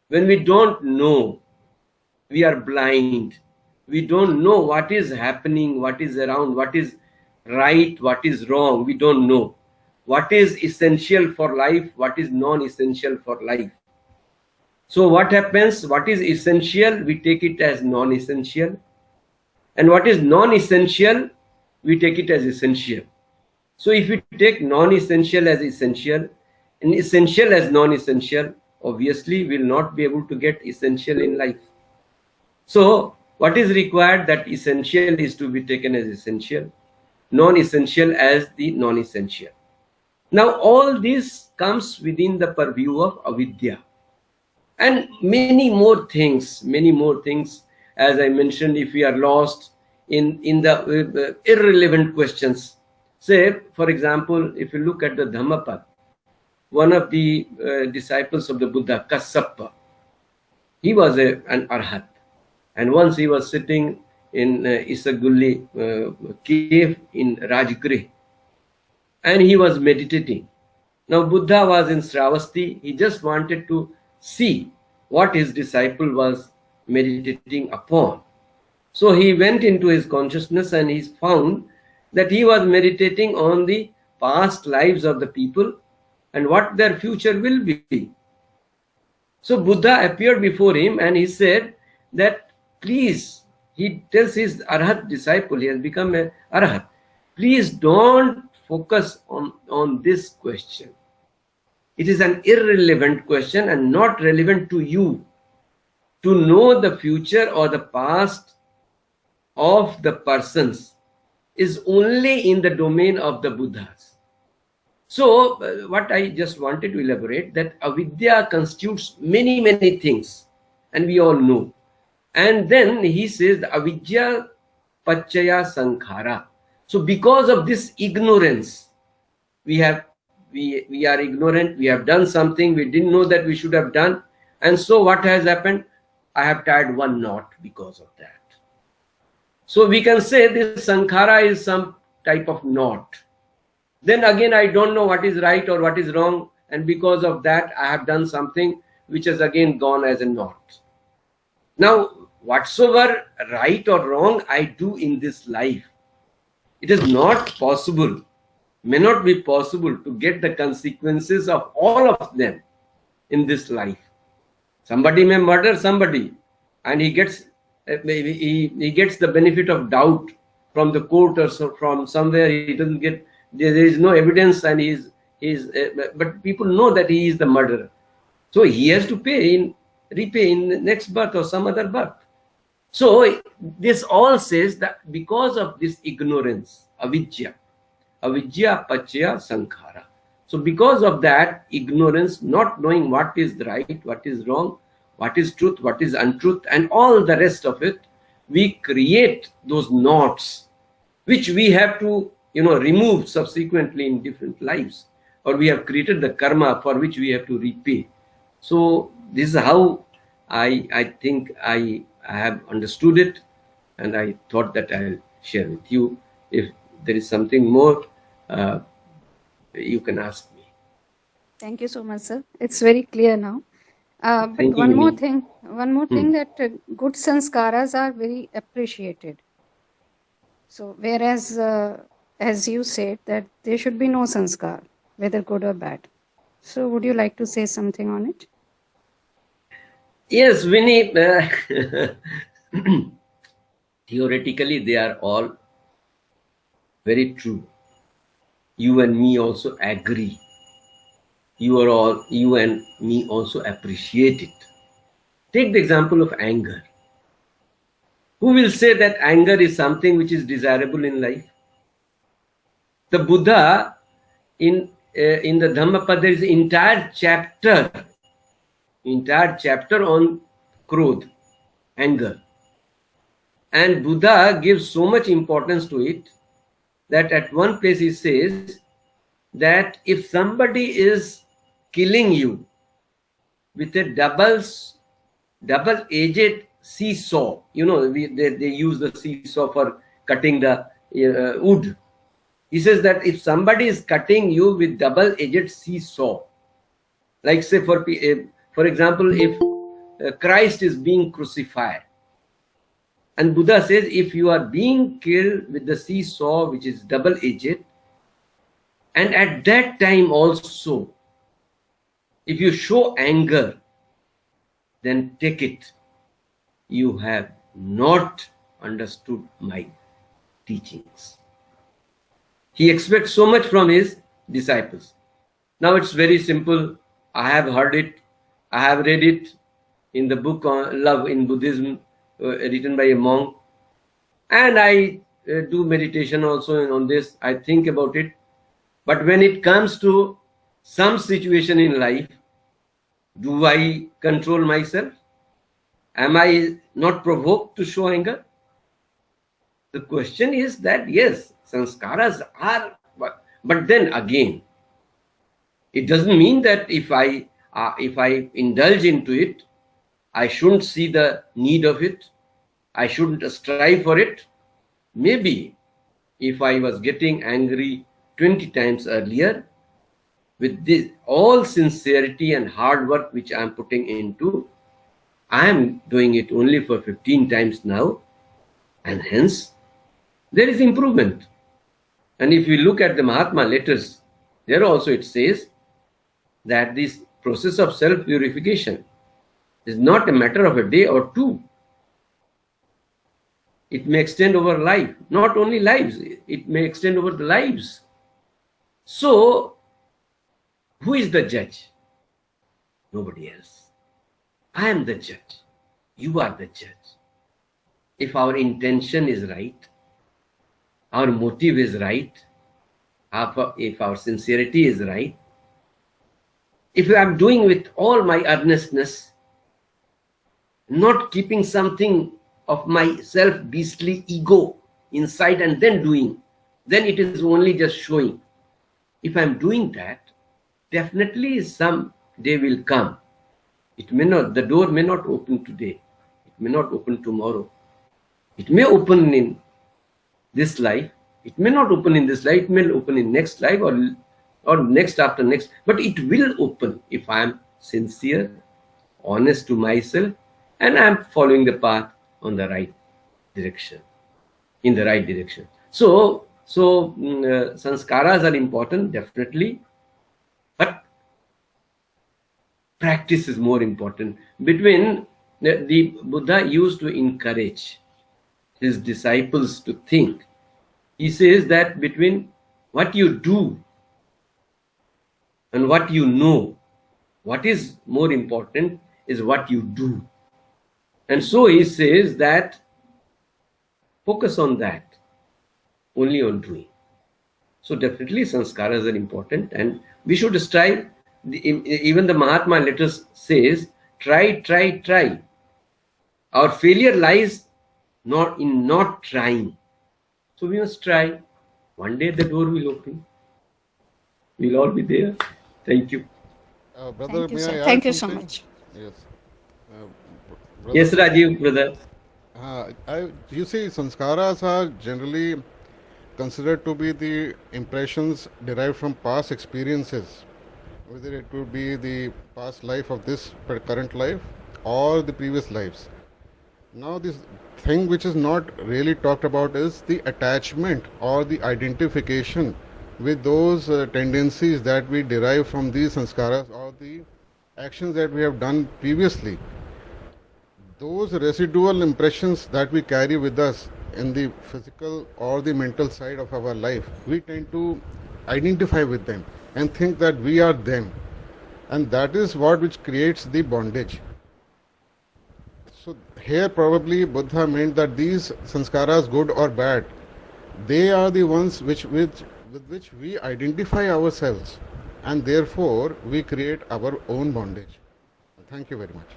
When we don't know, we are blind. We don't know what is happening, what is around, what is right, what is wrong. We don't know what is essential for life, what is non-essential for life. So what happens? What is essential, we take it as non-essential, and what is non-essential, we take it as essential. So if we take non-essential as essential and essential as non-essential, obviously we will not be able to get essential in life. So what is required? That essential is to be taken as essential, non-essential as the non-essential. Now all this comes within the purview of avidya. And many more things, as I mentioned. If we are lost in the irrelevant questions, say for example, if you look at the Dhammapad, one of the disciples of the Buddha, Kassapa, he was an arhat, and once he was sitting in Isagulli cave in Rajgrih, and he was meditating. Now Buddha was in Sravasti. He just wanted to see what his disciple was meditating upon. So he went into his consciousness and he found that he was meditating on the past lives of the people and what their future will be. So Buddha appeared before him and he said that, please, he tells his arhat disciple, he has become an arhat, please don't focus on this question. It is an irrelevant question and not relevant to you. To know the future or the past of the persons is only in the domain of the Buddhas. So what I just wanted to elaborate, that avidya constitutes many things, and we all know. And then he says avidya pachaya sankhara. So because of this ignorance, we are ignorant, we have done something we didn't know that we should have done, and so what has happened? I have tied one knot because of that. So we can say this sankhara is some type of knot. Then again, I don't know what is right or what is wrong, and because of that I have done something which has again gone as a knot. Now whatsoever right or wrong I do in this life, it is not possible, may not be possible to get the consequences of all of them in this life. Somebody may murder somebody and he gets the benefit of doubt from the court or so, from somewhere. He doesn't get, there is no evidence, and but people know that he is the murderer, so he has to repay in the next birth or some other birth. So this all says that because of this ignorance, avidya pachya sankhara. So because of that ignorance, not knowing what is right, what is wrong, what is truth, what is untruth, and all the rest of it, we create those knots, which we have to, remove subsequently in different lives, or we have created the karma for which we have to repay. So this is how I think I have understood it, and I thought that I'll share with you. If there is something more, you can ask me. Thank you so much, sir. It's very clear now. But Thank you, one more Vinny. thing that good sanskaras are very appreciated. So whereas, as you said, that there should be no sanskar, whether good or bad. So would you like to say something on it? Yes, Vinny. Theoretically, they are all very true. You and me also agree. You and me also appreciate it. Take the example of anger. Who will say that anger is something which is desirable in life? The Buddha, in the Dhammapada, there is an entire chapter on krodh, anger. And Buddha gives so much importance to it that at one place he says that if somebody is killing you with a double-edged seesaw, they use the seesaw for cutting the wood. He says that if somebody is cutting you with double-edged seesaw, like say for example, if Christ is being crucified, and Buddha says if you are being killed with the seesaw which is double-edged, and at that time also, if you show anger, then take it. You have not understood my teachings. He expects so much from his disciples. Now it's very simple. I have heard it. I have read it in the book on Love in Buddhism, written by a monk. And I do meditation also on this. I think about it. But when it comes to some situation in life, do I control myself? Am I not provoked to show anger? The question is that yes, sanskaras are, but then again, it doesn't mean that if I indulge into it, I shouldn't see the need of it. I shouldn't strive for it. Maybe if I was getting angry 20 times earlier, with this all sincerity and hard work which I am putting into, I am doing it only for 15 times now, and hence there is improvement. And if you look at the Mahatma letters, there also it says that this process of self-purification is not a matter of a day or two. It may extend over life, not only lives, it may extend over the lives. So, who is the judge? Nobody else. I am the judge. You are the judge. If our intention is right, our motive is right, if our sincerity is right, if I am doing with all my earnestness, not keeping something of my self-beastly ego inside and then doing, then it is only just showing. If I am doing that, definitely some day will come. It may not, the door may not open today. It may not open tomorrow. It may open in this life. It may not open in this life. It may open in next life or next after next. But it will open if I am sincere, honest to myself, and I am following the path on the right direction, in the right direction. So sanskaras are important, definitely, but practice is more important. Between the Buddha used to encourage his disciples to think. He says that between what you do and what you know, what is more important is what you do. And so he says that focus on that, only on doing. So definitely sanskaras are important, and we should strive. Even the Mahatma letters says, try. Our failure lies not trying. So we must try. One day the door will open. We'll all be there. Thank you. Brother, Thank you, may sir. I add Thank you so something? much. Yes. Yes, Brother, Rajiv, brother. you see, sanskaras are generally considered to be the impressions derived from past experiences, whether it would be the past life of this current life or the previous lives. Now, this thing which is not really talked about is the attachment or the identification with those tendencies that we derive from these sanskaras or the actions that we have done previously. Those residual impressions that we carry with us in the physical or the mental side of our life, we tend to identify with them and think that we are them, and that is what which creates the bondage. So here probably Buddha meant that these sanskaras, good or bad, they are the ones with which we identify ourselves, and therefore we create our own bondage. Thank you very much.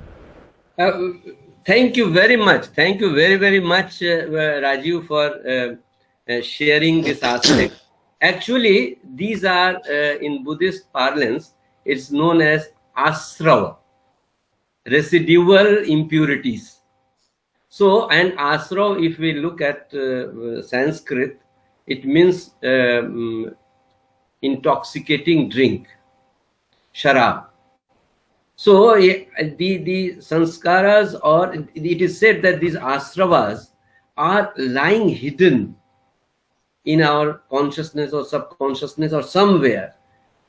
Thank you very much. Thank you very, very much, Rajiv, for sharing this aspect. Actually, these are, in Buddhist parlance, it's known as asrava, residual impurities. So, and asrava, if we look at Sanskrit, it means intoxicating drink, sharab. So the sanskaras, or it is said that these asravas are lying hidden in our consciousness or subconsciousness or somewhere.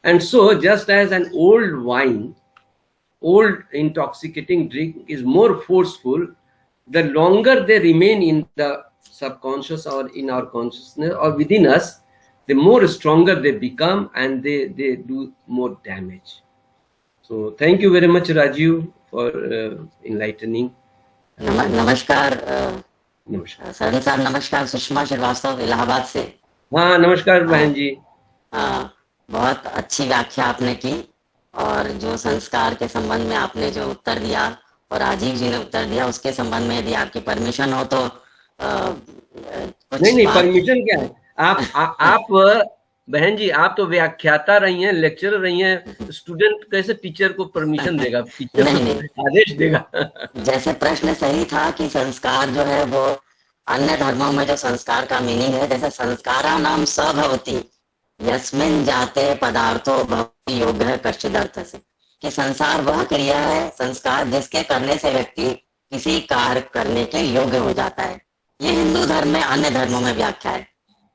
And so just as an old wine, old intoxicating drink is more forceful, the longer they remain in the subconscious or in our consciousness or within us, the more stronger they become and they do more damage. So thank you very much, Rajiv, for enlightening. नमस्कार नमस्कार। सरण साहब, नमस्कार। सुषमा श्रीवास्तव इलाहाबाद से। हाँ, नमस्कार बहन जी। बहुत अच्छी व्याख्या आपने की, और जो संस्कार के संबंध में आपने जो उत्तर दिया और राजीव जी ने उत्तर दिया, उसके संबंध में यदि आपकी परमिशन हो तो नहीं, परमिशन क्या है, आप बहन जी, आप तो व्याख्याता रही हैं, लेक्चरर रही हैं, स्टूडेंट कैसे टीचर को परमिशन देगा? टीचर नहीं, आदेश देगा। जैसे प्रश्न सही था कि संस्कार जो है वो अन्य धर्मों में जो संस्कार का मीनिंग है, जैसे संस्कारा नाम सभवती यस्मिन् जाते पदार्थो भवति योग्य कश्चिदर्थ से, कि संसार वह क्रिया है, संस्कार जिसके करने से व्यक्ति किसी कार्य करने के योग्य हो जाता है। ये हिंदू धर्म में, अन्य धर्मों में व्याख्या है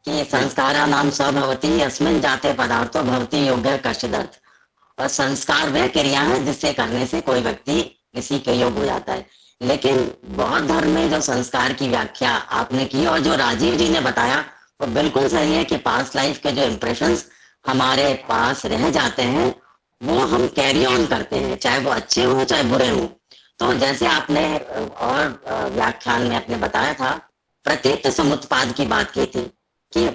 कि संस्कारा नाम सभवती यस्मिन् जाते पदार्थो भवति योग्य कश्चिदर्थ, और संस्कार वह क्रिया है जिससे करने से कोई व्यक्ति किसी के योग्य हो जाता है। लेकिन बौद्ध धर्म में जो संस्कार की व्याख्या आपने की और जो राजीव जी ने बताया वो बिल्कुल सही है कि पास्ट लाइफ के जो इम्प्रेशंस हमारे पास रह जाते हैं वो हम कैरी ऑन करते हैं, चाहे वो अच्छे हो चाहे बुरे हो। तो जैसे आपने और व्याख्यान में आपने बताया था, प्रतीत समुत्पाद की बात की थी कि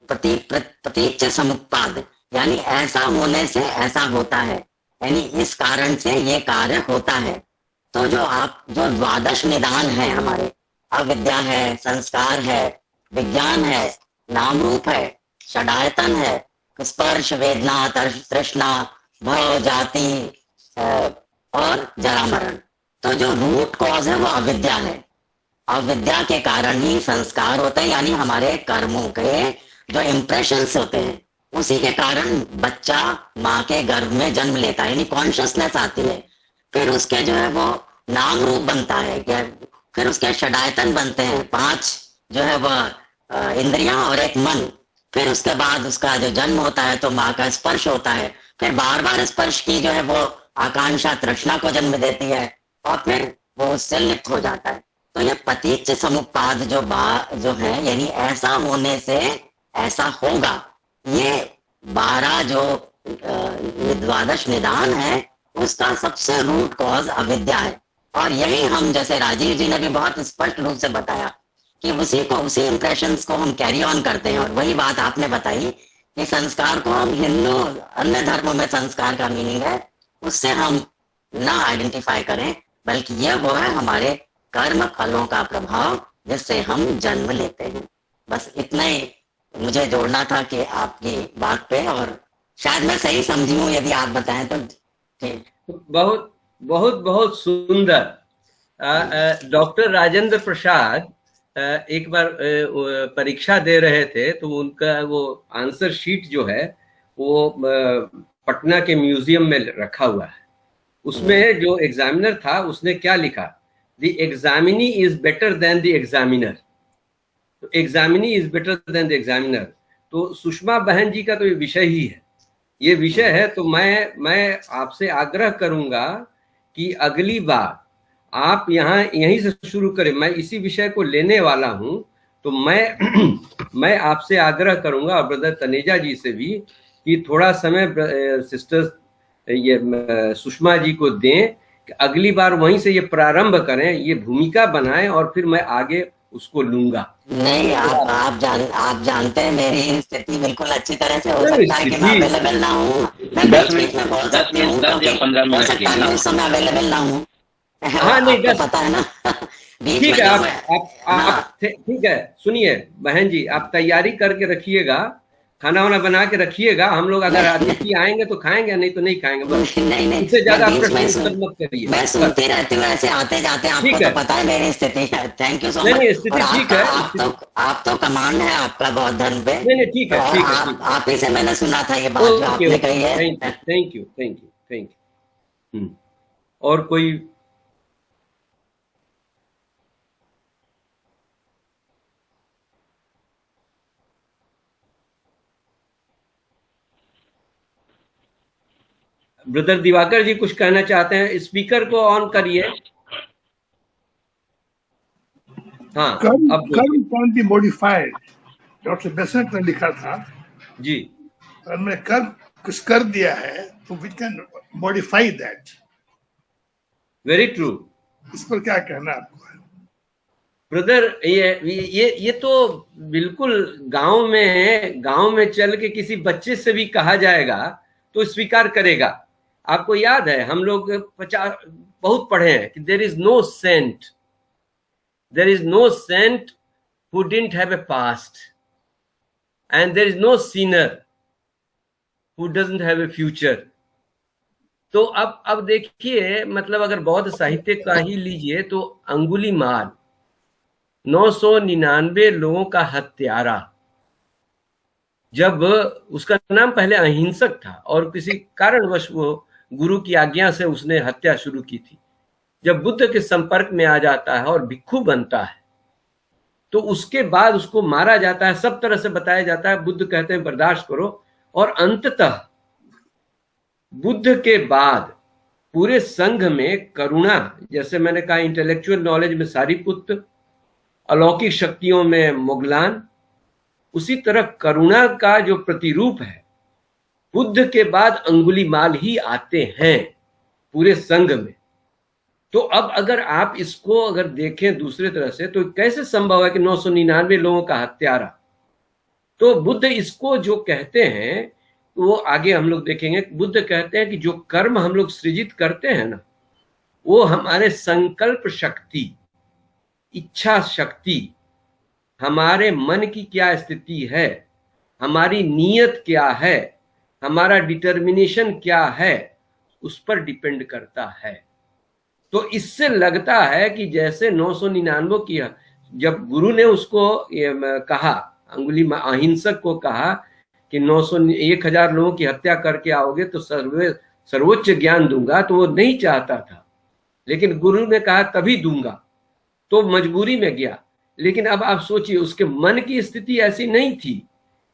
प्रतीत समुत्पाद यानी ऐसा होने से ऐसा होता है, यानी इस कारण से ये कार्य होता है। तो जो द्वादश निदान है हमारे, अविद्या है, संस्कार है, विज्ञान है, नाम रूप है, षडायतन है, स्पर्श, वेदना, तृष्णा, भव, जाति और जरा मरण। तो जो रूट कॉज है वो अविद्या है। अविद्या के कारण ही संस्कार होते हैं, यानी हमारे कर्मों के जो इम्प्रेशंस होते हैं उसी के कारण बच्चा माँ के गर्भ में जन्म लेता है, यानी कॉन्शियसनेस आती है। फिर उसके जो है वो नाम रूप बनता है, फिर उसके षडायतन बनते हैं, 5 जो है वह इंद्रियां और एक मन। फिर उसके बाद उसका जो जन्म होता है तो माँ का स्पर्श होता है, फिर बार बार स्पर्श की जो है वो आकांक्षा तृष्णा को जन्म देती है और फिर वो उससे लिप्त हो जाता है। तो ये पतिच्च समुत्पाद जो है, यानी ऐसा होने से ऐसा होगा, ये 12 जो द्वादश निदान है उसका सबसे रूट कॉज अविद्या है। और यही हम, जैसे राजीव जी ने भी बहुत स्पष्ट रूप से बताया कि उसी इंप्रेशंस को हम कैरी ऑन करते हैं। और वही बात आपने बताई कि संस्कार को हम हिंदू, अन्य धर्मों में संस्कार का मीनिंग है उससे हम ना आइडेंटिफाई करें, बल्कि ये वो है हमारे कर्म फलों का प्रभाव जिससे हम जन्म लेते हैं। बस इतना ही मुझे जोड़ना था कि आपकी बात पे, और शायद मैं सही समझी हूँ, यदि आप बताएं तो ठीक। बहुत बहुत बहुत सुंदर। डॉक्टर राजेंद्र प्रसाद एक बार परीक्षा दे रहे थे, तो उनका वो आंसर शीट जो है वो पटना के म्यूजियम में रखा हुआ है। उसमें जो एग्जामिनर था उसने क्या लिखा, the examinee is better than the examiner. तो examinee is better than the examiner. तो सुषमा बहन जी का तो ये विषय ही है, ये विषय है। तो मैं आपसे आग्रह करूंगा कि अगली बार आप यहीं से शुरू करें। मैं इसी विषय को लेने वाला हूं, तो मैं आपसे आग्रह करूंगा, और ब्रदर तनेजा जी से भी, कि थोड़ा समय सिस्टर्स ये सुषमा जी को दें कि अगली बार वहीं से ये प्रारंभ करें, ये भूमिका बनाएं, और फिर मैं आगे उसको लूंगा। नहीं, आप जानते हैं मेरी स्थिति बिल्कुल अच्छी तरह से हो सकता है कि मैं अवेलेबल ना हूँ, मैं 10 मिनट में बोल सकती हूँ, 10 या 15 मिनट के लिए उस समय अवेलेबल ना हूँ। हाँ नहीं, पता है ना। ठीक है, आप ठीक है। सुनिए बहन जी, आप तैयारी करके रखिएगा, खाना वाना बना के रखिएगा। हम लोग अगर अतिथि आएंगे तो खाएंगे, नहीं तो नहीं खाएंगे। बस नहीं, इससे ज्यादा प्रश्न मत करिए। मैं सुनती रहती हूँ ऐसे आते जाते, आपको तो पता है मेरी स्थिति। Thank you so much. स्थिति ठीक है। आप तो कमांड है आपका बहुत धन पे। नहीं ठीक है, ठीक है। आप ही से मैंने सुना था ये बात जो आपने कही है। Thank you. और कोई? ब्रदर दिवाकर जी कुछ कहना चाहते हैं? स्पीकर को ऑन करिए। हाँ, कर्म can be modified, doctor Besant ने लिखा था जी। और मैं कर्म कुछ कर दिया है तो we can modify that. Very true. इस पर क्या कहना आपको? ब्रदर ये तो बिल्कुल गांव में चल के किसी बच्चे से भी कहा जाएगा तो स्वीकार करेगा। आपको याद है, हम लोग बहुत पढ़े हैं कि there is no saint who didn't have a past, and there is no sinner who doesn't have a future. तो अब देखिए, मतलब अगर बौद्ध साहित्य का ही लीजिए तो अंगुलीमाल 999 लोगों का हत्यारा, जब उसका नाम पहले अहिंसक था और किसी कारणवश वो गुरु की आज्ञा से उसने हत्या शुरू की थी, जब बुद्ध के संपर्क में आ जाता है और भिक्षु बनता है तो उसके बाद उसको मारा जाता है। सब तरह से बताया जाता है, बुद्ध कहते हैं बर्दाश्त करो। और अंततः बुद्ध के बाद पूरे संघ में करुणा, जैसे मैंने कहा इंटेलेक्चुअल नॉलेज में सारिपुत्र, अलौकिक शक्तियों में मोगलान, उसी तरह करुणा का जो प्रतिरूप है बुद्ध के बाद अंगुलीमाल ही आते हैं पूरे संघ में। तो अब अगर आप इसको अगर देखें दूसरे तरह से तो कैसे संभव है कि 999 लोगों का हत्यारा? तो बुद्ध इसको जो कहते हैं वो आगे हम लोग देखेंगे। बुद्ध कहते हैं कि जो कर्म हम लोग सृजित करते हैं ना, वो हमारे संकल्प शक्ति, इच्छा शक्ति, हमारे मन की क्या स्थिति है, हमारी नीयत क्या है, हमारा डिटर्मिनेशन क्या है, उस पर डिपेंड करता है। तो इससे लगता है कि जैसे 999 की, जब गुरु ने उसको कहा, अहिंसक को कहा कि 1000 लोगों की हत्या करके आओगे तो सर्वोच्च ज्ञान दूंगा, तो वो नहीं चाहता था, लेकिन गुरु ने कहा तभी दूंगा, तो मजबूरी में गया। लेकिन अब आप सोचिए, उसके मन की स्थिति ऐसी नहीं थी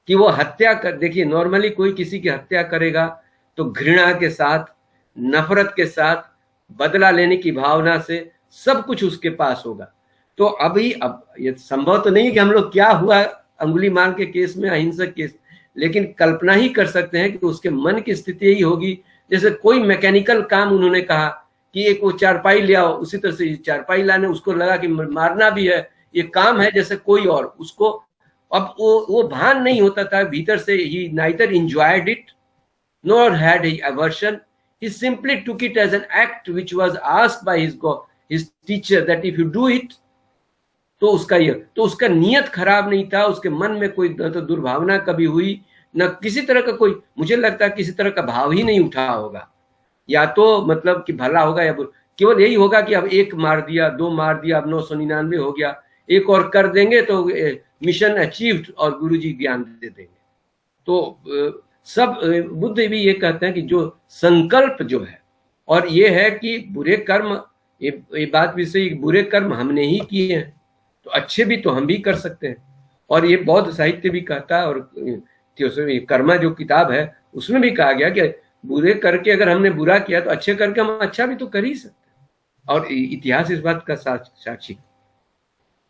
कि वो हत्या कर। देखिए, नॉर्मली कोई किसी की हत्या करेगा तो घृणा के साथ, नफरत के साथ, बदला लेने की भावना से, सब कुछ उसके पास होगा। तो अब ये संभव तो नहीं है कि हम लोग क्या हुआ अंगुलीमाल के केस में, अहिंसक केस, लेकिन कल्पना ही कर सकते हैं कि उसके मन की स्थिति यही होगी। जैसे कोई मैकेनिकल काम उन्होंने कहा कि एक वो चारपाई ले आओ, उसी तरह से चारपाई लाने उसको लगा कि मारना भी है, ये काम है जैसे कोई और, उसको अब वो भान नहीं होता था भीतर से। ही neither enjoyed it nor had he aversion. He simply took it as an act which was asked by his teacher that if you do it तो उसका ये, तो उसका नियत खराब नहीं था, उसके मन में कोई तो दुर्भावना कभी हुई न, किसी तरह का कोई, मुझे लगता है किसी तरह का भाव ही नहीं उठा होगा, या तो मतलब कि भला होगा या बुरा, केवल यही होगा कि अब 1 मार दिया, 2 मार दिया, अब 999 हो गया, एक और कर देंगे तो मिशन अचीव्ड और गुरुजी ज्ञान दे देंगे। तो सब बुद्ध भी ये कहते हैं कि जो संकल्प जो है, और ये है कि बुरे कर्म, ये बात भी सही, बुरे कर्म हमने ही किए हैं तो अच्छे भी तो हम भी कर सकते हैं। और ये बौद्ध साहित्य भी कहता है, और कर्मा जो किताब है उसमें भी कहा गया कि बुरे करके अगर हमने बुरा किया तो अच्छे करके हम अच्छा भी तो कर ही सकते हैं। और इतिहास इस बात का साक्षी,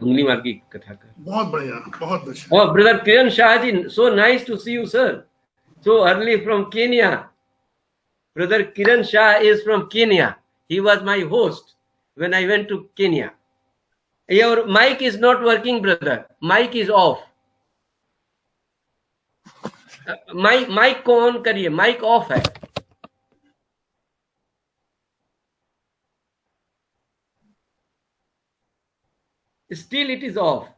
उंगली मार की कथा कर। बहुत बढ़िया, बहुत अच्छा। और brother Kiran Shah ji, so nice to see you sir, so early from Kenya. Brother Kiran Shah is from Kenya. He was my host when I went to Kenya. Your mic is not working, brother. Mic is off. Mic को on करिए, mic off है। Still it is off.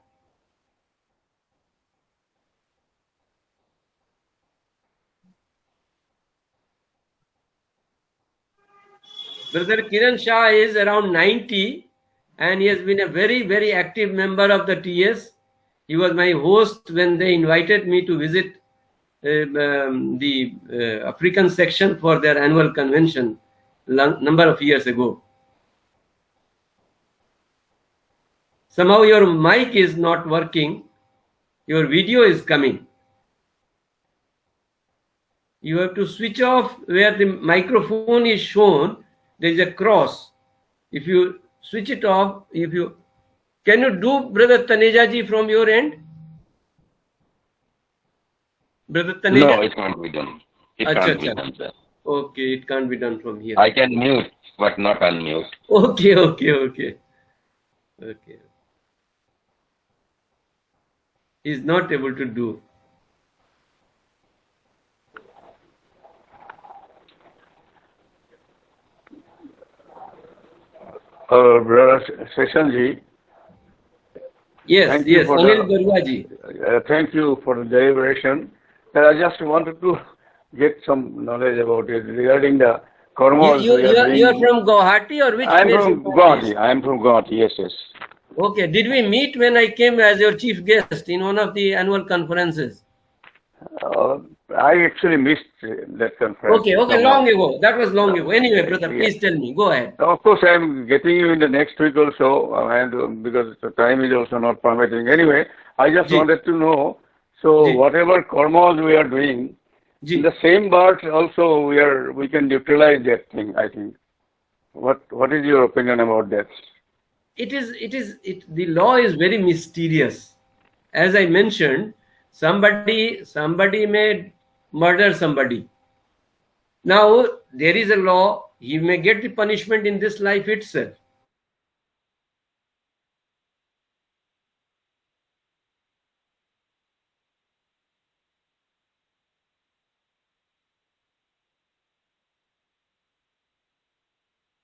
Brother Kiran Shah is around 90 and he has been a very, very active member of the TS. He was my host when they invited me to visit the African section for their annual convention number of years ago. Somehow your mic is not working. Your video is coming. You have to switch off where the microphone is shown. There is a cross. If you switch it off, can you do, Brother Taneja ji, from your end? Brother Taneja? No, it can't be done. It can't be done, sir. Okay, it can't be done from here. I can mute, but not unmute. Okay. He's not able to do. Brother Seshanji. Yes, Anil Barua ji. Thank you for the deliberation. I just wanted to get some knowledge about it regarding the karmas. You are from Guwahati or which place? I am from Guwahati, yes. Okay, did we meet when I came as your chief guest in one of the annual conferences? I actually missed that conference. Okay, long ago. That was long ago. Anyway, brother, please tell me. Go ahead. Of course, I am getting you in the next week also, and because the time is also not permitting. Anyway, I just wanted to know, whatever karmas we are doing, in the same birth also we can utilize that thing, I think. What is your opinion about that? The law is very mysterious. As I mentioned, somebody may murder somebody. Now, there is a law, he may get the punishment in this life itself.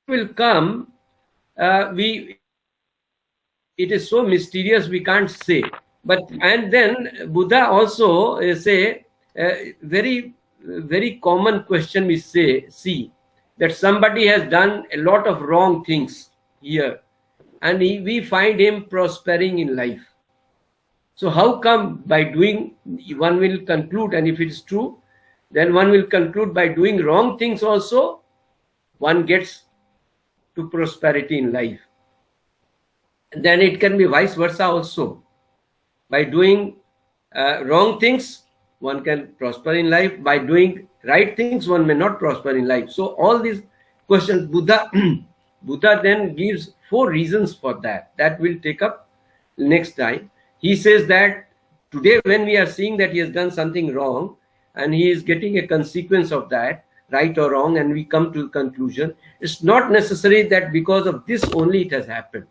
Will come, it is so mysterious we can't say. And then Buddha also say very, very common question we see that somebody has done a lot of wrong things here and we find him prospering in life. So how come by doing, one will conclude, and if it is true, then one will conclude by doing wrong things also, one gets to prosperity in life. And then it can be vice versa also. By doing wrong things, one can prosper in life. By doing right things, one may not prosper in life. So all these questions, Buddha then gives 4 reasons for that. That we'll take up next time. He says that today when we are seeing that he has done something wrong and he is getting a consequence of that, right or wrong, and we come to the conclusion, it's not necessary that because of this only it has happened.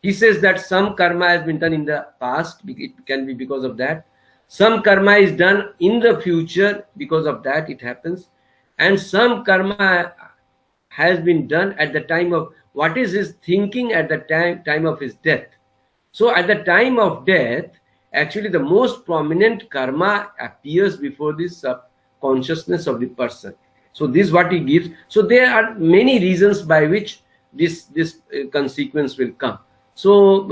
He says that some karma has been done in the past, it can be because of that. Some karma is done in the future, because of that it happens. And some karma has been done at the time of, what is his thinking at the time of his death. So at the time of death, actually the most prominent karma appears before this consciousness of the person. So this is what he gives. So there are many reasons by which this consequence will come. So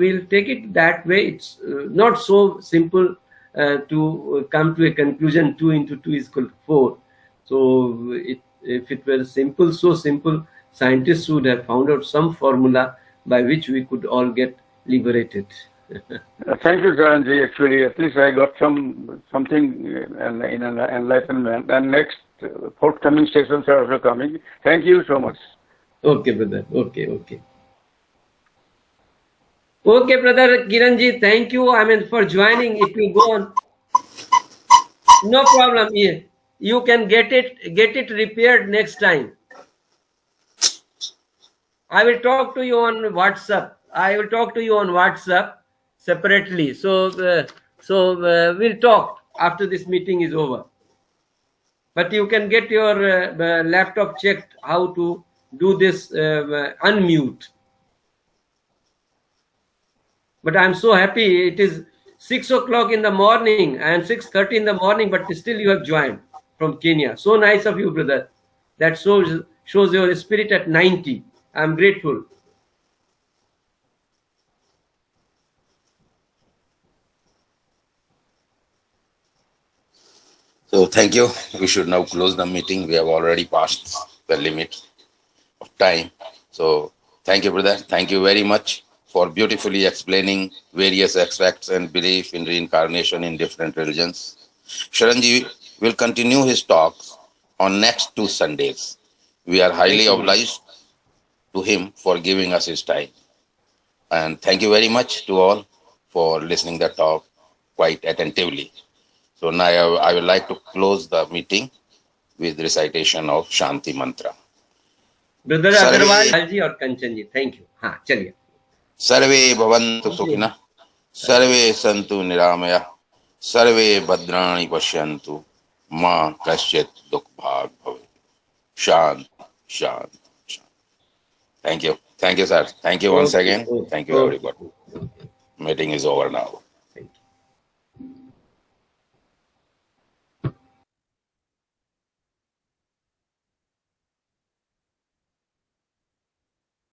we'll take it that way. It's not so simple to come to a conclusion 2 into 2 is equal to 4. So if it were simple, so simple, scientists would have found out some formula by which we could all get liberated. Thank you, Karanji. Actually, at least I got something in an enlightenment. And next forthcoming sessions are also coming. Thank you so much. Okay, brother. Okay. Okay, brother Kiranji, thank you. For joining. It will go on. No problem. Yeah. You can get it repaired next time. I will talk to you on WhatsApp. Separately. So we'll talk after this meeting is over. But you can get your laptop checked how to do this unmute. But I'm so happy. It is 6 o'clock in the morning and 6:30 in the morning, but still you have joined from Kenya. So nice of you, brother. That shows your spirit at 90. I'm grateful. So thank you. We should now close the meeting. We have already passed the limit of time. So thank you, brother. Thank you very much for beautifully explaining various aspects and belief in reincarnation in different religions. Sharanji will continue his talks on next 2 Sundays. We are highly obliged to him for giving us his time. And thank you very much to all for listening the talk quite attentively. So now I would like to close the meeting with recitation of Shanti Mantra. Brother Agarwal ji or Kanchan ji, thank you. हाँ, चलिए. सर्वे भवन्तु सुखिनः, सर्वे सन्तु निरामयाः, सर्वे भद्राणि पश्यन्तु, मा कश्चित् दुःखभाग् भवेत्. Shanti, Shanti, Shanti. Thank you, sir. Thank you once again. Thank you, everybody. Meeting is over now.